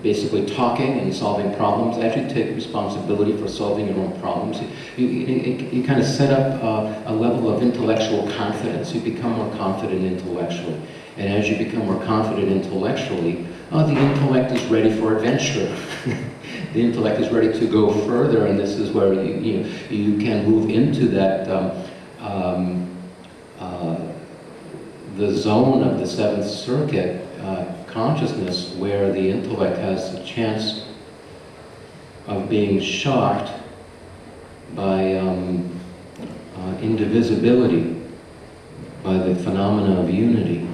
basically talking and solving problems, as you take responsibility for solving your own problems, you kind of set up a level of intellectual confidence. You become more confident intellectually. And as you become more confident intellectually, the intellect is ready for adventure. The intellect is ready to go further, and this is where you can move into that the zone of the Seventh Circuit consciousness where the intellect has a chance of being shocked by indivisibility, by the phenomena of unity.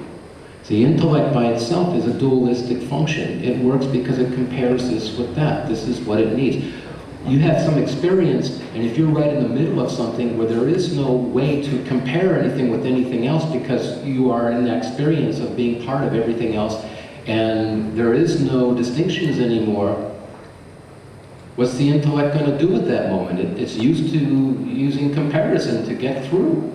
The intellect by itself is a dualistic function. It works because it compares this with that. This is what it needs. You have some experience, and if you're right in the middle of something where there is no way to compare anything with anything else because you are in the experience of being part of everything else, and there is no distinctions anymore, what's the intellect going to do at that moment? It's used to using comparison to get through.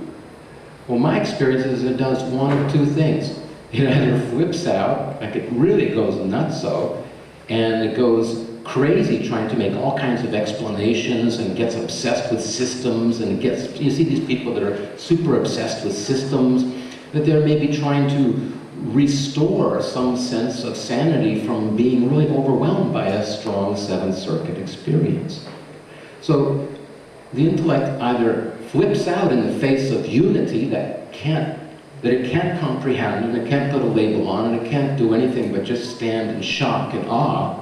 Well, my experience is it does one of two things. It either flips out, like it really goes nutso, and it goes crazy trying to make all kinds of explanations and gets obsessed with systems and gets, you see these people that are super obsessed with systems, that they're maybe trying to restore some sense of sanity from being really overwhelmed by a strong Seventh Circuit experience. So the intellect either flips out in the face of unity that it can't comprehend, and it can't put a label on, and it can't do anything but just stand in shock and awe,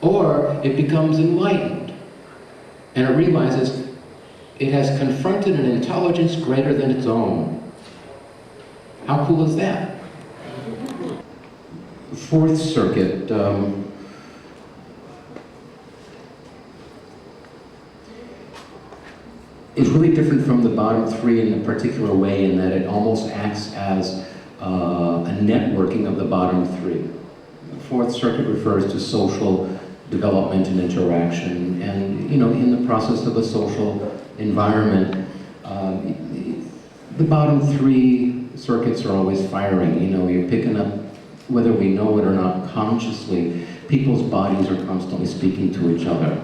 or it becomes enlightened, and it realizes it has confronted an intelligence greater than its own. How cool is that? Fourth Circuit, is really different from the bottom three in a particular way in that it almost acts as a networking of the bottom three. The Fourth Circuit refers to social development and interaction, and in the process of a social environment, the bottom three circuits are always firing. You're picking up, whether we know it or not consciously, people's bodies are constantly speaking to each other.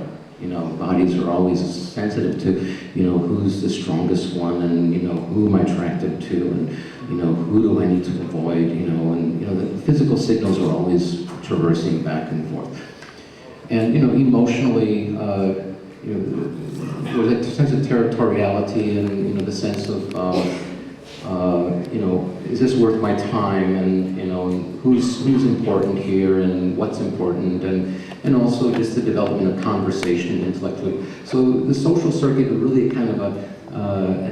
Bodies are always sensitive to, who's the strongest one, and, who am I attracted to, and, who do I need to avoid, and, the physical signals are always traversing back and forth. And, emotionally, there's a sense of territoriality and, the sense of, is this worth my time, and, who's important here, and what's important, and also just the development of conversation intellectually. So the social circuit is really kind of a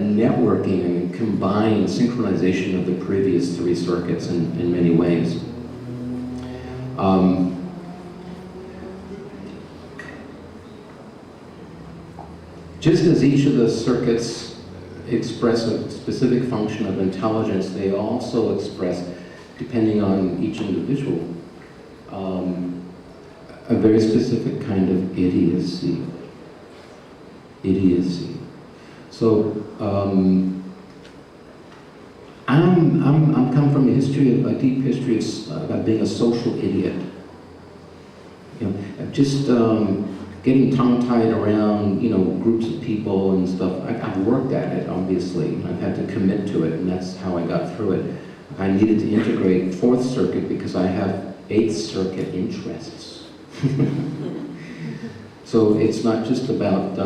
networking and combined synchronization of the previous three circuits in many ways. Just as each of the circuits express a specific function of intelligence, they also express, depending on each individual, a very specific kind of idiocy. So I'm come from a deep history of being a social idiot. Just getting tongue-tied around, groups of people and stuff. I've worked at it, obviously. I've had to commit to it, and that's how I got through it. I needed to integrate Fourth Circuit because I have Eighth Circuit interests. So it's not just about,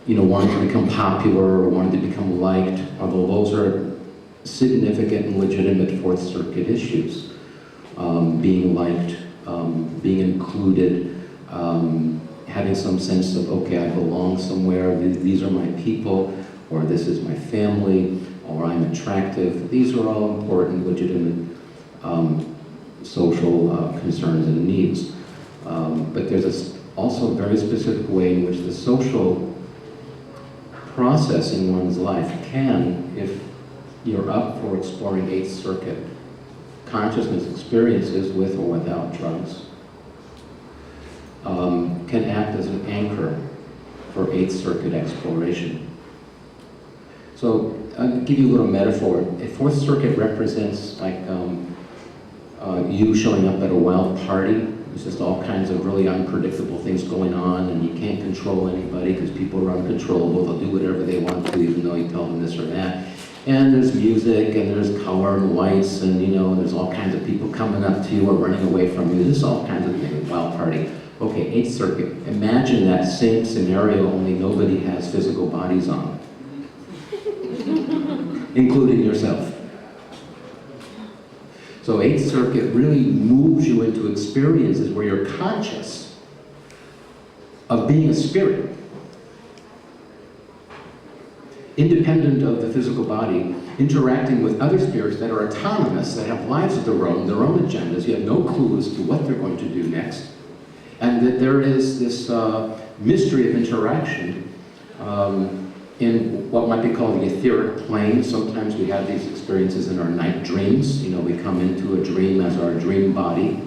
wanting to become popular or wanting to become liked, although those are significant and legitimate Fourth Circuit issues. Being liked, being included, having some sense of, okay, I belong somewhere, these are my people, or this is my family, or I'm attractive. These are all important, legitimate social concerns and needs. But there's also a very specific way in which the social process in one's life can, if you're up for exploring Eighth Circuit consciousness experiences with or without drugs, can act as an anchor for Eighth Circuit exploration. So I'll give you a little metaphor. A Fourth Circuit represents like you showing up at a wild party. There's just all kinds of really unpredictable things going on, and you can't control anybody because people are uncontrollable. They'll do whatever they want to, even though you tell them this or that. And there's music, and there's color and lights, and there's all kinds of people coming up to you or running away from you. There's all kinds of things, wild party. Okay, Eighth Circuit. Imagine that same scenario, only nobody has physical bodies on. including yourself. So Eighth Circuit really moves you into experiences where you're conscious of being a spirit, independent of the physical body, interacting with other spirits that are autonomous, that have lives of their own agendas. You have no clue as to what they're going to do next. And that there is this mystery of interaction in what might be called the etheric plane. Sometimes we have these experiences in our night dreams. You know, we come into a dream as our dream body,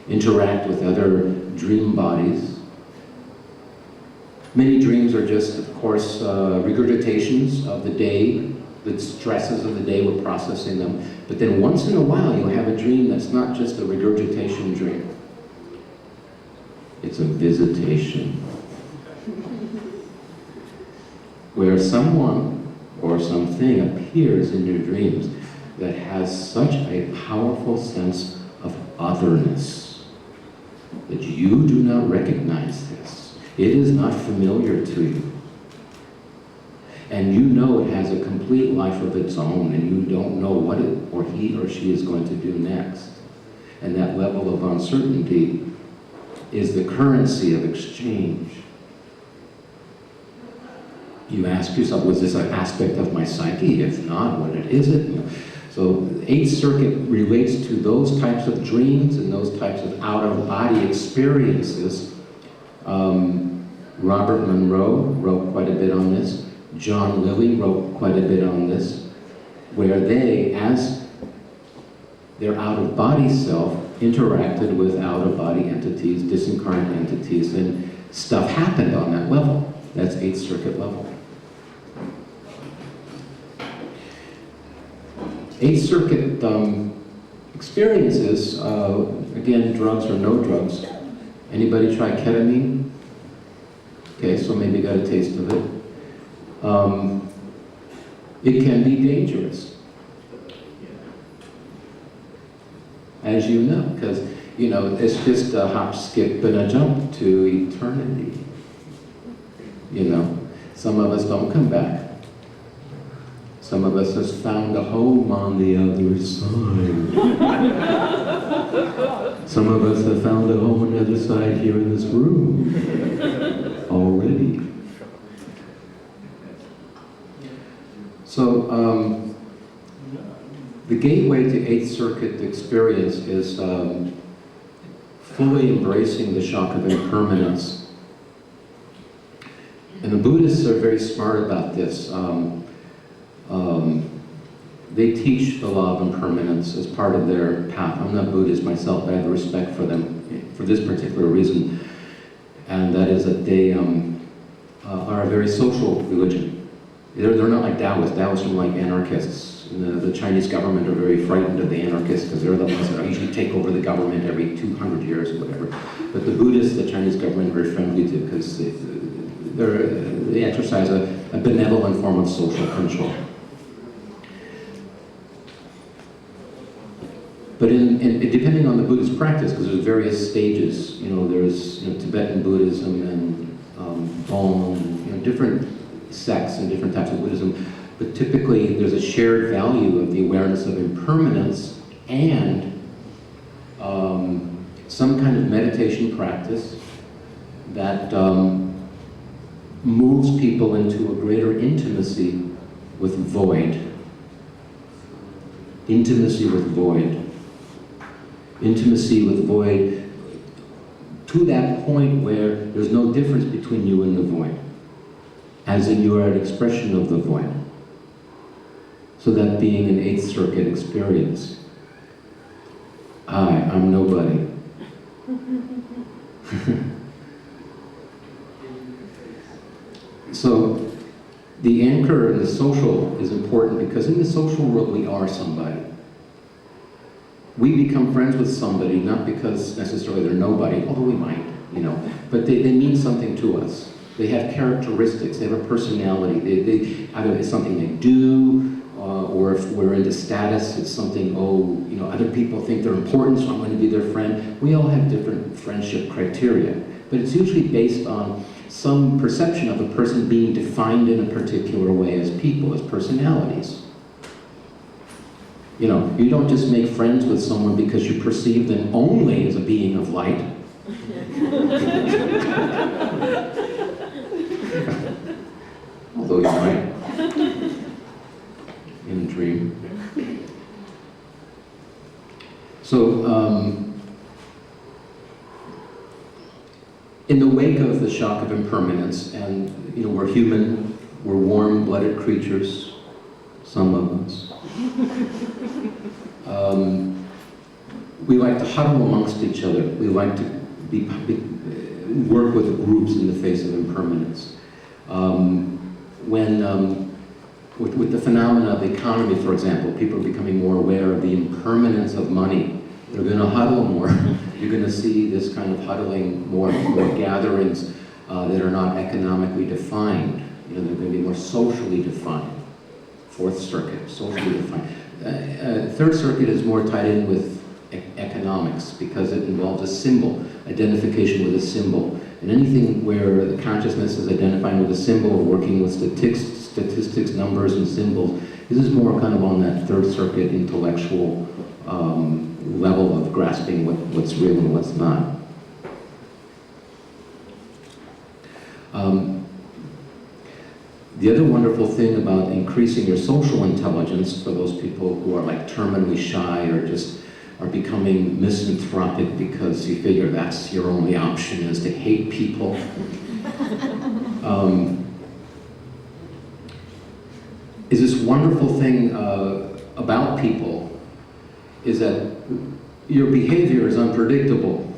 interact with other dream bodies. Many dreams are just, of course, regurgitations of the day, the stresses of the day, we're processing them. But then once in a while, you'll have a dream that's not just a regurgitation dream. It's a visitation. Where someone or something appears in your dreams that has such a powerful sense of otherness that you do not recognize this. It is not familiar to you. And you know it has a complete life of its own, and you don't know what it or he or she is going to do next. And that level of uncertainty is the currency of exchange. You ask yourself, was this an aspect of my psyche? If not, what is it? So the Eighth Circuit relates to those types of dreams and those types of out-of-body experiences. Robert Monroe wrote quite a bit on this. John Lilly wrote quite a bit on this, where they, as their out-of-body self, interacted with out-of-body entities, disincarnate entities, and stuff happened on that level. That's Eighth Circuit level. Eighth Circuit experiences, again, drugs or no drugs. Anybody try ketamine? Okay, so maybe you got a taste of it. It can be dangerous, as you know, because, you know, it's just a hop, skip, and a jump to eternity. You know, some of us don't come back. Some of us has found a home on the other side. Some of us have found a home on the other side here in this room already. So, the gateway to Eighth Circuit experience is fully embracing the shock of impermanence. And the Buddhists are very smart about this. They teach the law of impermanence as part of their path. I'm not Buddhist myself, but I have respect for them for this particular reason. And that is that they are a very social religion. They're not like Taoists. Taoists are like anarchists. The Chinese government are very frightened of the anarchists because they're the ones that usually take over the government every 200 years or whatever. But the Buddhists, the Chinese government are very friendly to because they exercise a benevolent form of social control. But depending on the Buddhist practice, because there's various stages, there's Tibetan Buddhism and Bon, different sects and different types of Buddhism. But typically, there's a shared value of the awareness of impermanence and some kind of meditation practice that moves people into a greater intimacy with void. Intimacy with void. Intimacy with void to that point where there's no difference between you and the void, as in you are an expression of the void. So that being an Eighth Circuit experience. I'm nobody. So the anchor in the social is important because in the social world we are somebody. We become friends with somebody not because necessarily they're nobody, although we might, but they mean something to us. They have characteristics, they have a personality. They either it's something they do, or if we're into status, it's something, other people think they're important, so I'm going to be their friend. We all have different friendship criteria, but it's usually based on some perception of a person being defined in a particular way as people, as personalities. You know, you don't just make friends with someone because you perceive them only as a being of light. Although you might, in a dream. So, in the wake of the shock of impermanence, and you know, we're human, we're warm-blooded creatures, some of us. We like to huddle amongst each other. We like to work with groups in the face of impermanence. With the phenomena of the economy, for example, people are becoming more aware of the impermanence of money. They're going to huddle more. You're going to see this kind of huddling, more gatherings that are not economically defined. You know, they're going to be more socially defined. Fourth Circuit, socially defined. Third Circuit is more tied in with economics because it involves a symbol, identification with a symbol. And anything where the consciousness is identifying with a symbol or working with statistics, numbers, and symbols, this is more kind of on that Third Circuit intellectual level of grasping what's real and what's not. The other wonderful thing about increasing your social intelligence for those people who are like terminally shy or just are becoming misanthropic because you figure that's your only option is to hate people. Is this wonderful thing about people is that your behavior is unpredictable.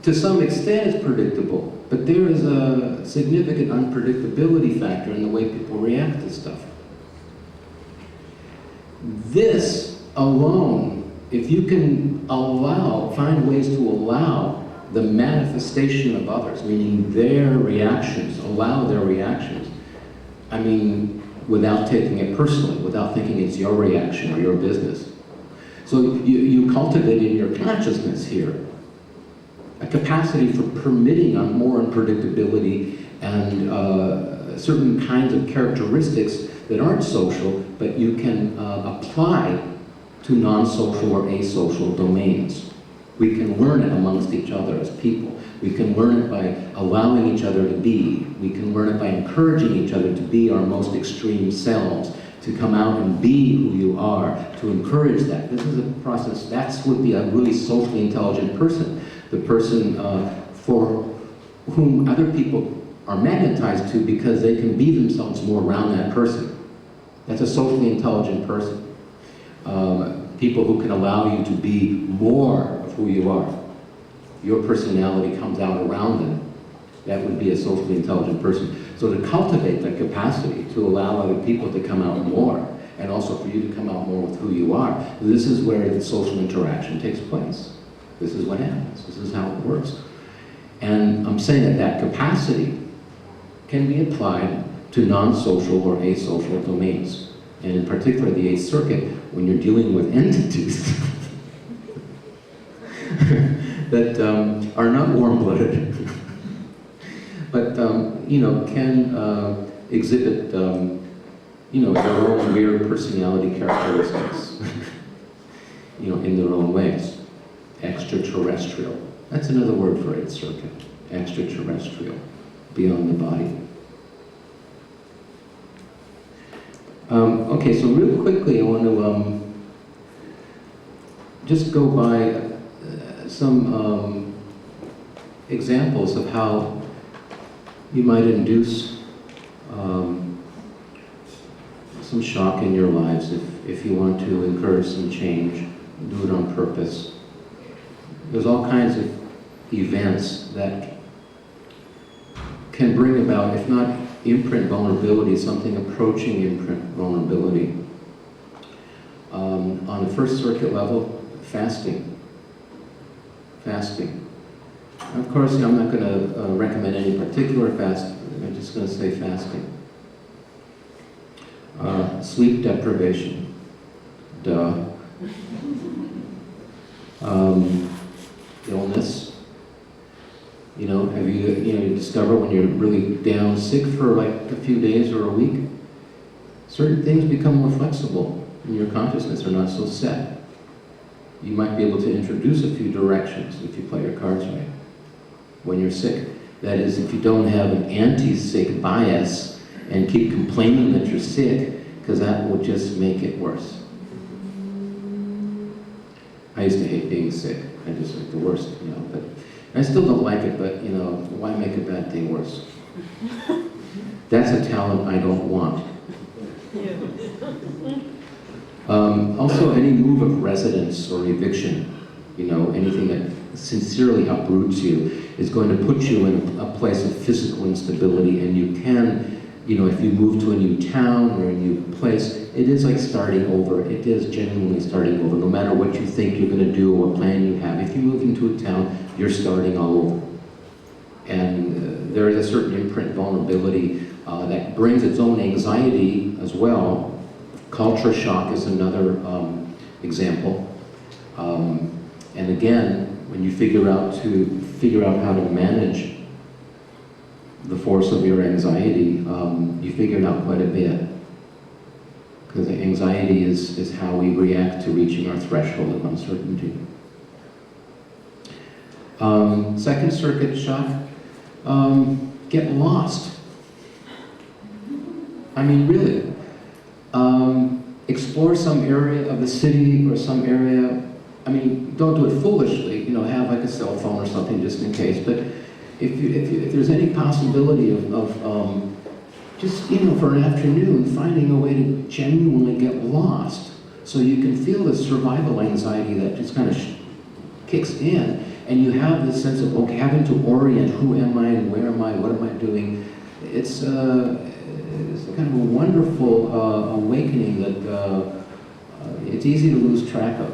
To some extent it's predictable, but there is a significant unpredictability factor in the way people react to stuff. This alone, if you can find ways to allow the manifestation of others, meaning their reactions, allow their reactions, I mean, without taking it personally, without thinking it's your reaction or your business. So you cultivate in your consciousness here a capacity for permitting on more unpredictability and certain kinds of characteristics that aren't social, but you can apply to non-social or asocial domains. We can learn it amongst each other as people. We can learn it by allowing each other to be. We can learn it by encouraging each other to be our most extreme selves, to come out and be who you are, to encourage that. This is a process, that's would be a really socially intelligent person. The person for whom other people are magnetized to because they can be themselves more around that person. That's a socially intelligent person. People who can allow you to be more of who you are. Your personality comes out around them. That would be a socially intelligent person. So to cultivate that capacity to allow other people to come out more, and also for you to come out more with who you are, this is where the social interaction takes place. This is what happens. This is how it works. And I'm saying that that capacity can be applied to non-social or asocial domains. And in particular, the Eighth Circuit, when you're dealing with entities that are not warm-blooded, but you know, can exhibit you know, their own weird personality characteristics, you know, in their own ways. Extraterrestrial. That's another word for Eighth Circuit. Extraterrestrial, beyond the body. Okay, so real quickly I want to just go by some examples of how you might induce some shock in your lives if you want to encourage some change, do it on purpose. There's all kinds of events that can bring about, if not imprint vulnerability, something approaching imprint vulnerability. On the First Circuit level, fasting. Fasting. Of course, I'm not going to recommend any particular fast. I'm just going to say fasting. Sleep deprivation. Duh. Illness. You know, have you discover when you're really down sick for like a few days or a week, certain things become more flexible. in your consciousness are not so set. You might be able to introduce a few directions if you play your cards right when you're sick. That is, if you don't have an anti-sick bias and keep complaining that you're sick, because that will just make it worse. I used to hate being sick. I just like the worst, you know, but I still don't like it, but, you know, why make a bad thing worse? That's a talent I don't want. Also, any move of residence or eviction, you know, anything that sincerely uproots you is going to put you in a place of physical instability, and you can, you know, if you move to a new town or a new place, it is like starting over. It is genuinely starting over, no matter what you think you're going to do or what plan you have. If you move into a town, you're starting all over. And there is a certain imprint vulnerability that brings its own anxiety as well. Culture shock is another example. And again, when you figure out how to manage the force of your anxiety, you figure it out quite a bit. Because anxiety is how we react to reaching our threshold of uncertainty. Second circuit shock, get lost. I mean, really. Explore some area of the city or some area. I mean, don't do it foolishly, you know, have like a cell phone or something just in case, but if there's any possibility of just, you know, for an afternoon, finding a way to genuinely get lost so you can feel the survival anxiety that just kind of kicks in, and you have this sense of, okay, having to orient, who am I and where am I, what am I doing? It's kind of a wonderful awakening that it's easy to lose track of.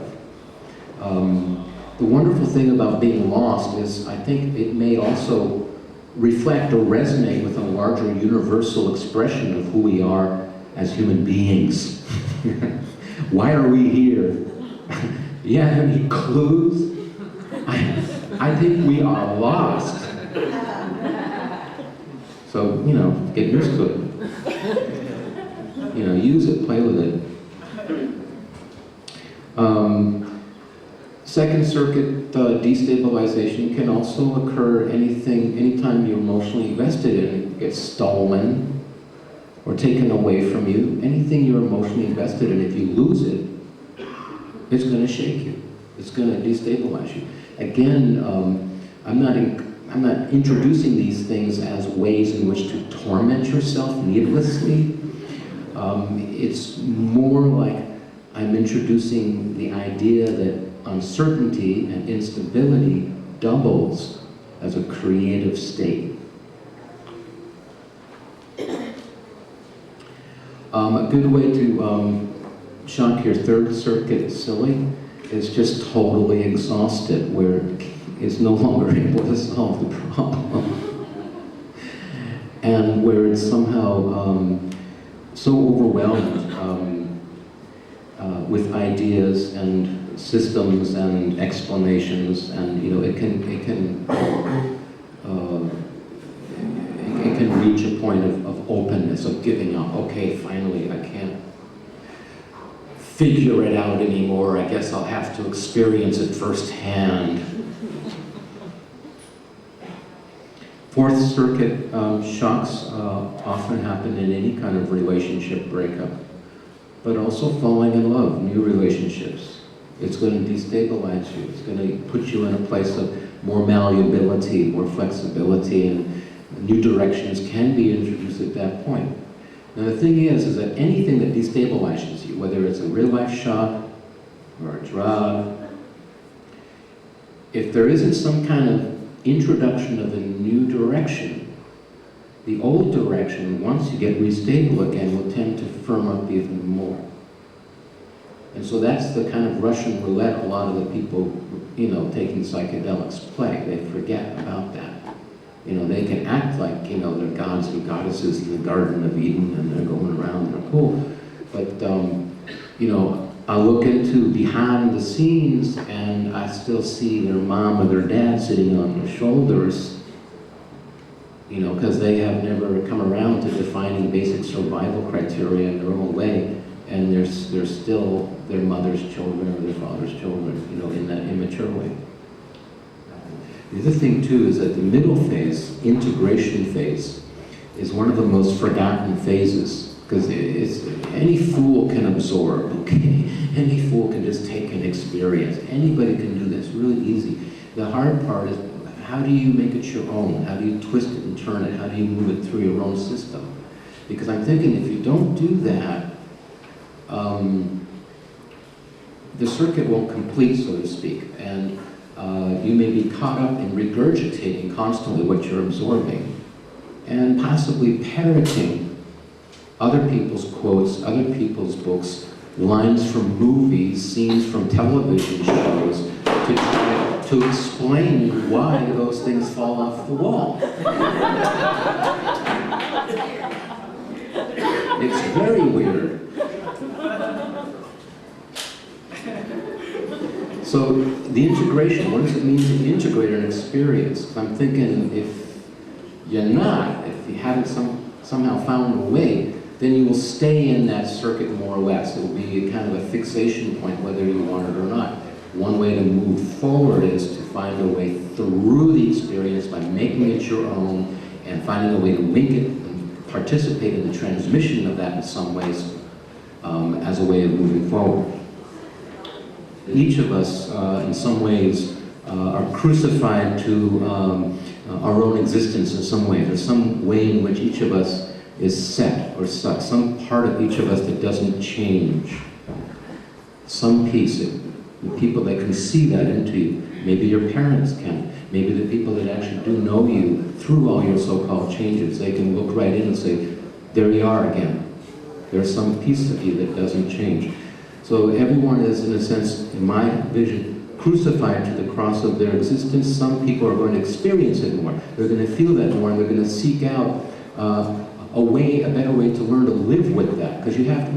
The wonderful thing about being lost is I think it may also reflect or resonate with a larger universal expression of who we are as human beings. Why are we here? You have any clues? I think we are lost. So, you know, get used to it. You know, use it, play with it. Second circuit destabilization can also occur anytime you're emotionally invested in it gets stolen or taken away from you. Anything you're emotionally invested in, if you lose it, it's going to shake you. It's going to destabilize you. Again, I'm not introducing these things as ways in which to torment yourself needlessly. It's more like I'm introducing the idea that uncertainty and instability doubles as a creative state. A good way to shock your third circuit silly is just totally exhausted, where it's no longer able to solve the problem. And where it's somehow so overwhelmed with ideas and systems and explanations, and you know, it can reach a point of openness, of giving up. Okay, finally, I can't figure it out anymore. I guess I'll have to experience it firsthand. Fourth circuit shocks often happen in any kind of relationship breakup, but also falling in love, new relationships. It's going to destabilize you. It's going to put you in a place of more malleability, more flexibility, and new directions can be introduced at that point. Now the thing is that anything that destabilizes you, whether it's a real-life shock or a drug, if there isn't some kind of introduction of a new direction, the old direction, once you get restable again, will tend to firm up even more. And so that's the kind of Russian roulette a lot of the people, you know, taking psychedelics play. They forget about that. You know, they can act like, you know, they're gods and goddesses in the Garden of Eden and they're going around and they're cool. But, you know, I look into behind the scenes and I still see their mom or their dad sitting on their shoulders, you know, because they have never come around to defining basic survival criteria in their own way. and they're still their mother's children or their father's children, you know, in that immature way. The other thing too is that the middle phase, integration phase, is one of the most forgotten phases, because any fool can absorb, okay? Any fool can just take an experience. Anybody can do this, really easy. The hard part is, how do you make it your own? How do you twist it and turn it? How do you move it through your own system? Because I'm thinking if you don't do that, the circuit won't complete, so to speak, and you may be caught up in regurgitating constantly what you're absorbing, and possibly parroting other people's quotes, other people's books, lines from movies, scenes from television shows, to try to explain why those things fall off the wall. It's very weird. So the integration, what does it mean to integrate an experience? I'm thinking if you haven't somehow found a way, then you will stay in that circuit more or less. It will be kind of a fixation point whether you want it or not. One way to move forward is to find a way through the experience by making it your own and finding a way to link it and participate in the transmission of that in some ways as a way of moving forward. Each of us, in some ways, are crucified to our own existence in some way. There's some way in which each of us is set or stuck, some part of each of us that doesn't change. Some piece, the people that can see that into you. Maybe your parents can. Maybe the people that actually do know you through all your so-called changes, they can look right in and say, there you are again. There's some piece of you that doesn't change. So everyone is, in a sense, in my vision, crucified to the cross of their existence. Some people are going to experience it more. They're going to feel that more, and they're going to seek out a better way to learn to live with that. Because you have to,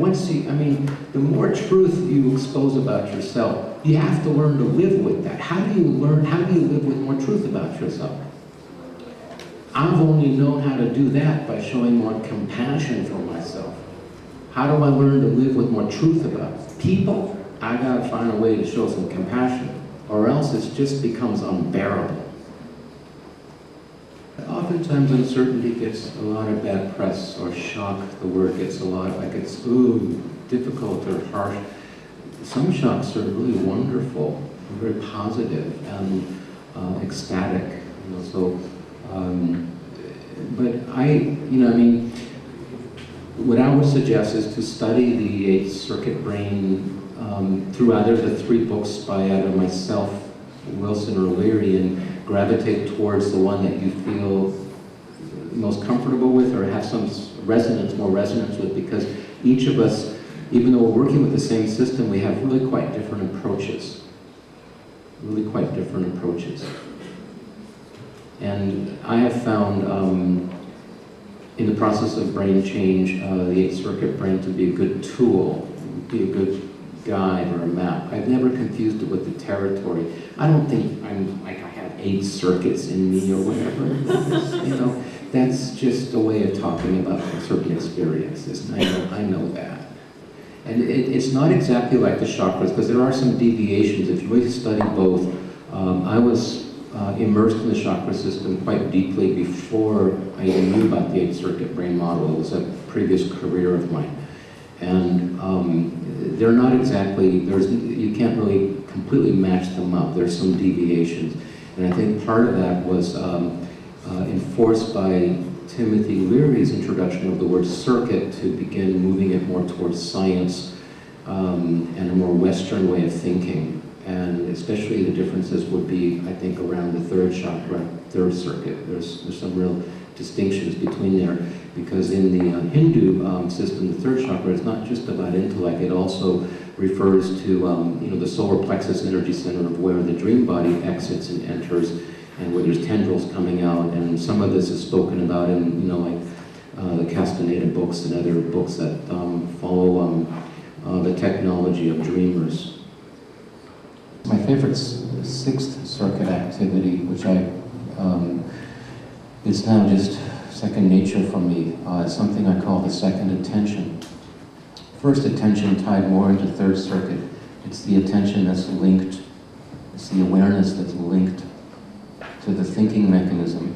the more truth you expose about yourself, you have to learn to live with that. How do you live with more truth about yourself? I've only known how to do that by showing more compassion for myself. How do I learn to live with more truth about people? I gotta find a way to show some compassion, or else it just becomes unbearable. Oftentimes uncertainty gets a lot of bad press, or shock, the word gets a lot, like it's, ooh, difficult or harsh. Some shocks are really wonderful, very positive and ecstatic, but what I would suggest is to study the eighth circuit brain through either the three books by either myself, Wilson, or Leary, and gravitate towards the one that you feel most comfortable with or have some more resonance with, because each of us, even though we're working with the same system, we have really quite different approaches. And I have found in the process of brain change, the eighth circuit brain to be a good tool, be a good guide or a map. I've never confused it with the territory. I don't think I have 8 circuits in me or whatever. That's just a way of talking about certain experiences. I know that. And it's not exactly like the chakras, because there are some deviations. If you really study both, I was immersed in the chakra system quite deeply before I even knew about the 8th circuit brain model. It was a previous career of mine. And they're not exactly, you can't really completely match them up. There's some deviations. And I think part of that was enforced by Timothy Leary's introduction of the word circuit to begin moving it more towards science and a more Western way of thinking. And especially the differences would be, I think, around the third chakra, third circuit. There's some real distinctions between there, because in the Hindu system, the third chakra is not just about intellect. It also refers to the solar plexus energy center of where the dream body exits and enters, and where there's tendrils coming out. And some of this is spoken about in the Castaneda books and other books that follow the technology of dreamers. My favorite 6th circuit activity, which is now just second nature for me, is something I call the second attention. First attention tied more into third circuit. It's the attention that's linked, it's the awareness that's linked to the thinking mechanism,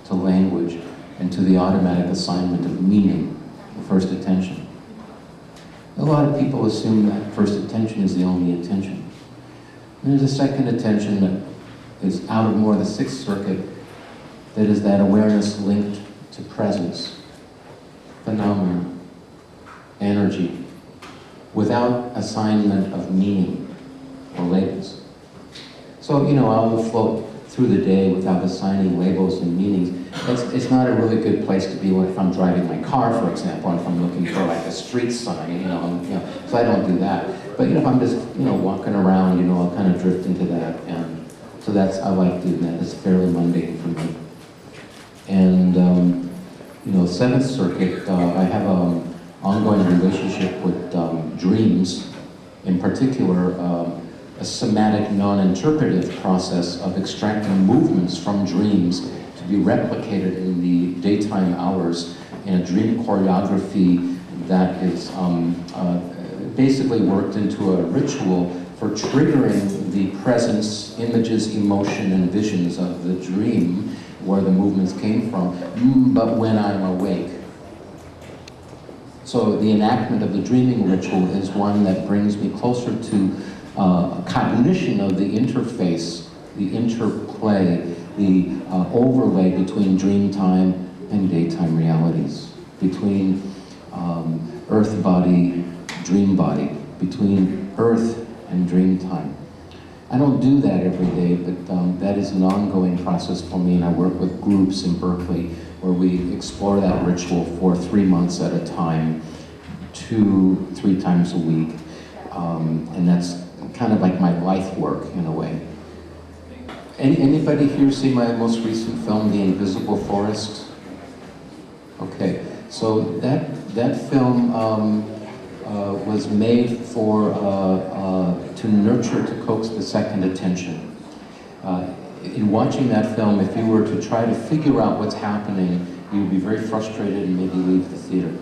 to language, and to the automatic assignment of meaning, the first attention. A lot of people assume that first attention is the only attention. And there's a second attention that is out of more the sixth circuit, that is that awareness linked to presence, phenomena, energy, without assignment of meaning or labels. So, you know, I will float through the day without assigning labels and meanings. It's not a really good place to be if I'm driving my car, for example, and if I'm looking for like a street sign, so I don't do that. But, if I'm just, walking around, I'll kind of drift into that. And so I like doing that. It's fairly mundane for me. And, seventh circuit, I have an ongoing relationship with dreams, in particular, a somatic, non-interpretive process of extracting movements from dreams to be replicated in the daytime hours in a dream choreography that is basically worked into a ritual for triggering the presence, images, emotion, and visions of the dream where the movements came from, but when I'm awake. So the enactment of the dreaming ritual is one that brings me closer to cognition of the interface, the interplay, the overlay between dream time and daytime realities, between earth body, dream body, between earth and dream time. I don't do that every day, but that is an ongoing process for me, and I work with groups in Berkeley where we explore that ritual for 3 months at a time, 2-3 times a week, and that's kind of like my life work in a way. Anybody here see my most recent film, The Invisible Forest? Okay, so that film was made to nurture, to coax the second attention. In watching that film, if you were to try to figure out what's happening, you would be very frustrated and maybe leave the theater.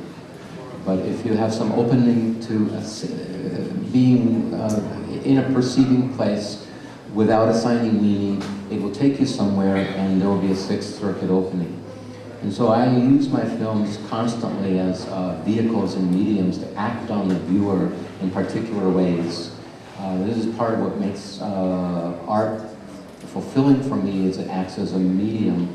But if you have some opening to being in a perceiving place without assigning meaning, it will take you somewhere and there will be a sixth circuit opening. And so I use my films constantly as vehicles and mediums to act on the viewer in particular ways. This is part of what makes art fulfilling for me, is it acts as a medium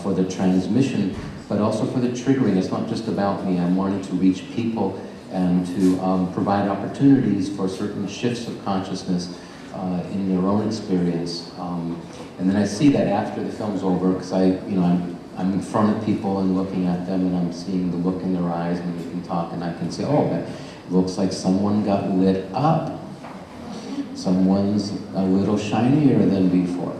for the transmission, but also for the triggering. It's not just about me. I'm wanting to reach people and to provide opportunities for certain shifts of consciousness in their own experience. And then I see that after the film's over, because I'm in front of people and looking at them, and I'm seeing the look in their eyes, and we can talk, and I can say, oh, that looks like someone got lit up. Someone's a little shinier than before.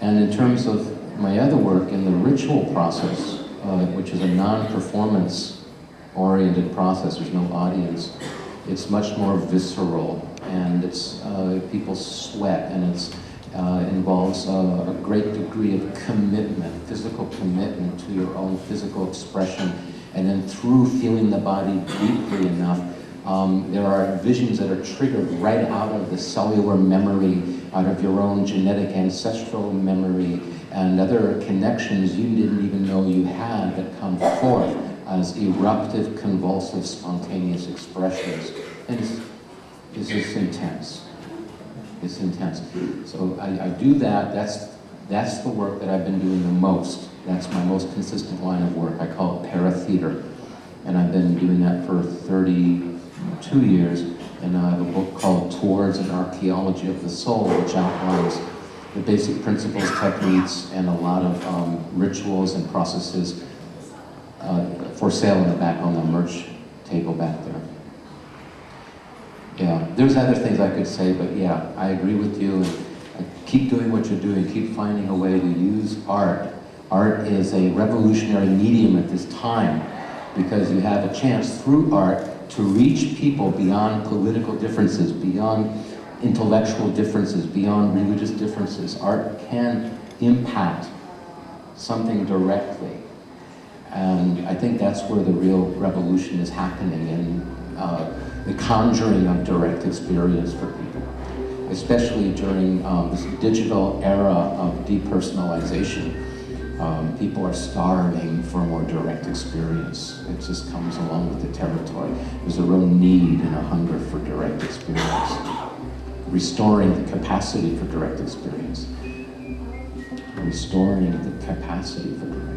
And in terms of my other work in the ritual process, which is a non-performance oriented process, there's no audience, it's much more visceral, and it's people sweat, and it's involves a great degree of commitment, physical commitment to your own physical expression, and then through feeling the body deeply enough, there are visions that are triggered right out of the cellular memory, out of your own genetic ancestral memory, and other connections you didn't even know you had that come forth as eruptive, convulsive, spontaneous expressions. And it's just intense. It's intense. So I do that. That's the work that I've been doing the most. That's my most consistent line of work. I call it para-theater. And I've been doing that for 32 years. And I have a book called Towards an Archaeology of the Soul, which outlines the basic principles, techniques, and a lot of rituals and processes for sale in the back on the merch table back there. Yeah, there's other things I could say, but yeah, I agree with you. Keep doing what you're doing. Keep finding a way to use art. Art is a revolutionary medium at this time because you have a chance through art to reach people beyond political differences, beyond intellectual differences, beyond religious differences. Art can impact something directly. And I think that's where the real revolution is happening in the conjuring of direct experience for people, especially during this digital era of depersonalization. People are starving for more direct experience. It just comes along with the territory. There's a real need and a hunger for direct experience. Restoring the capacity for direct experience. Restoring the capacity for direct experience.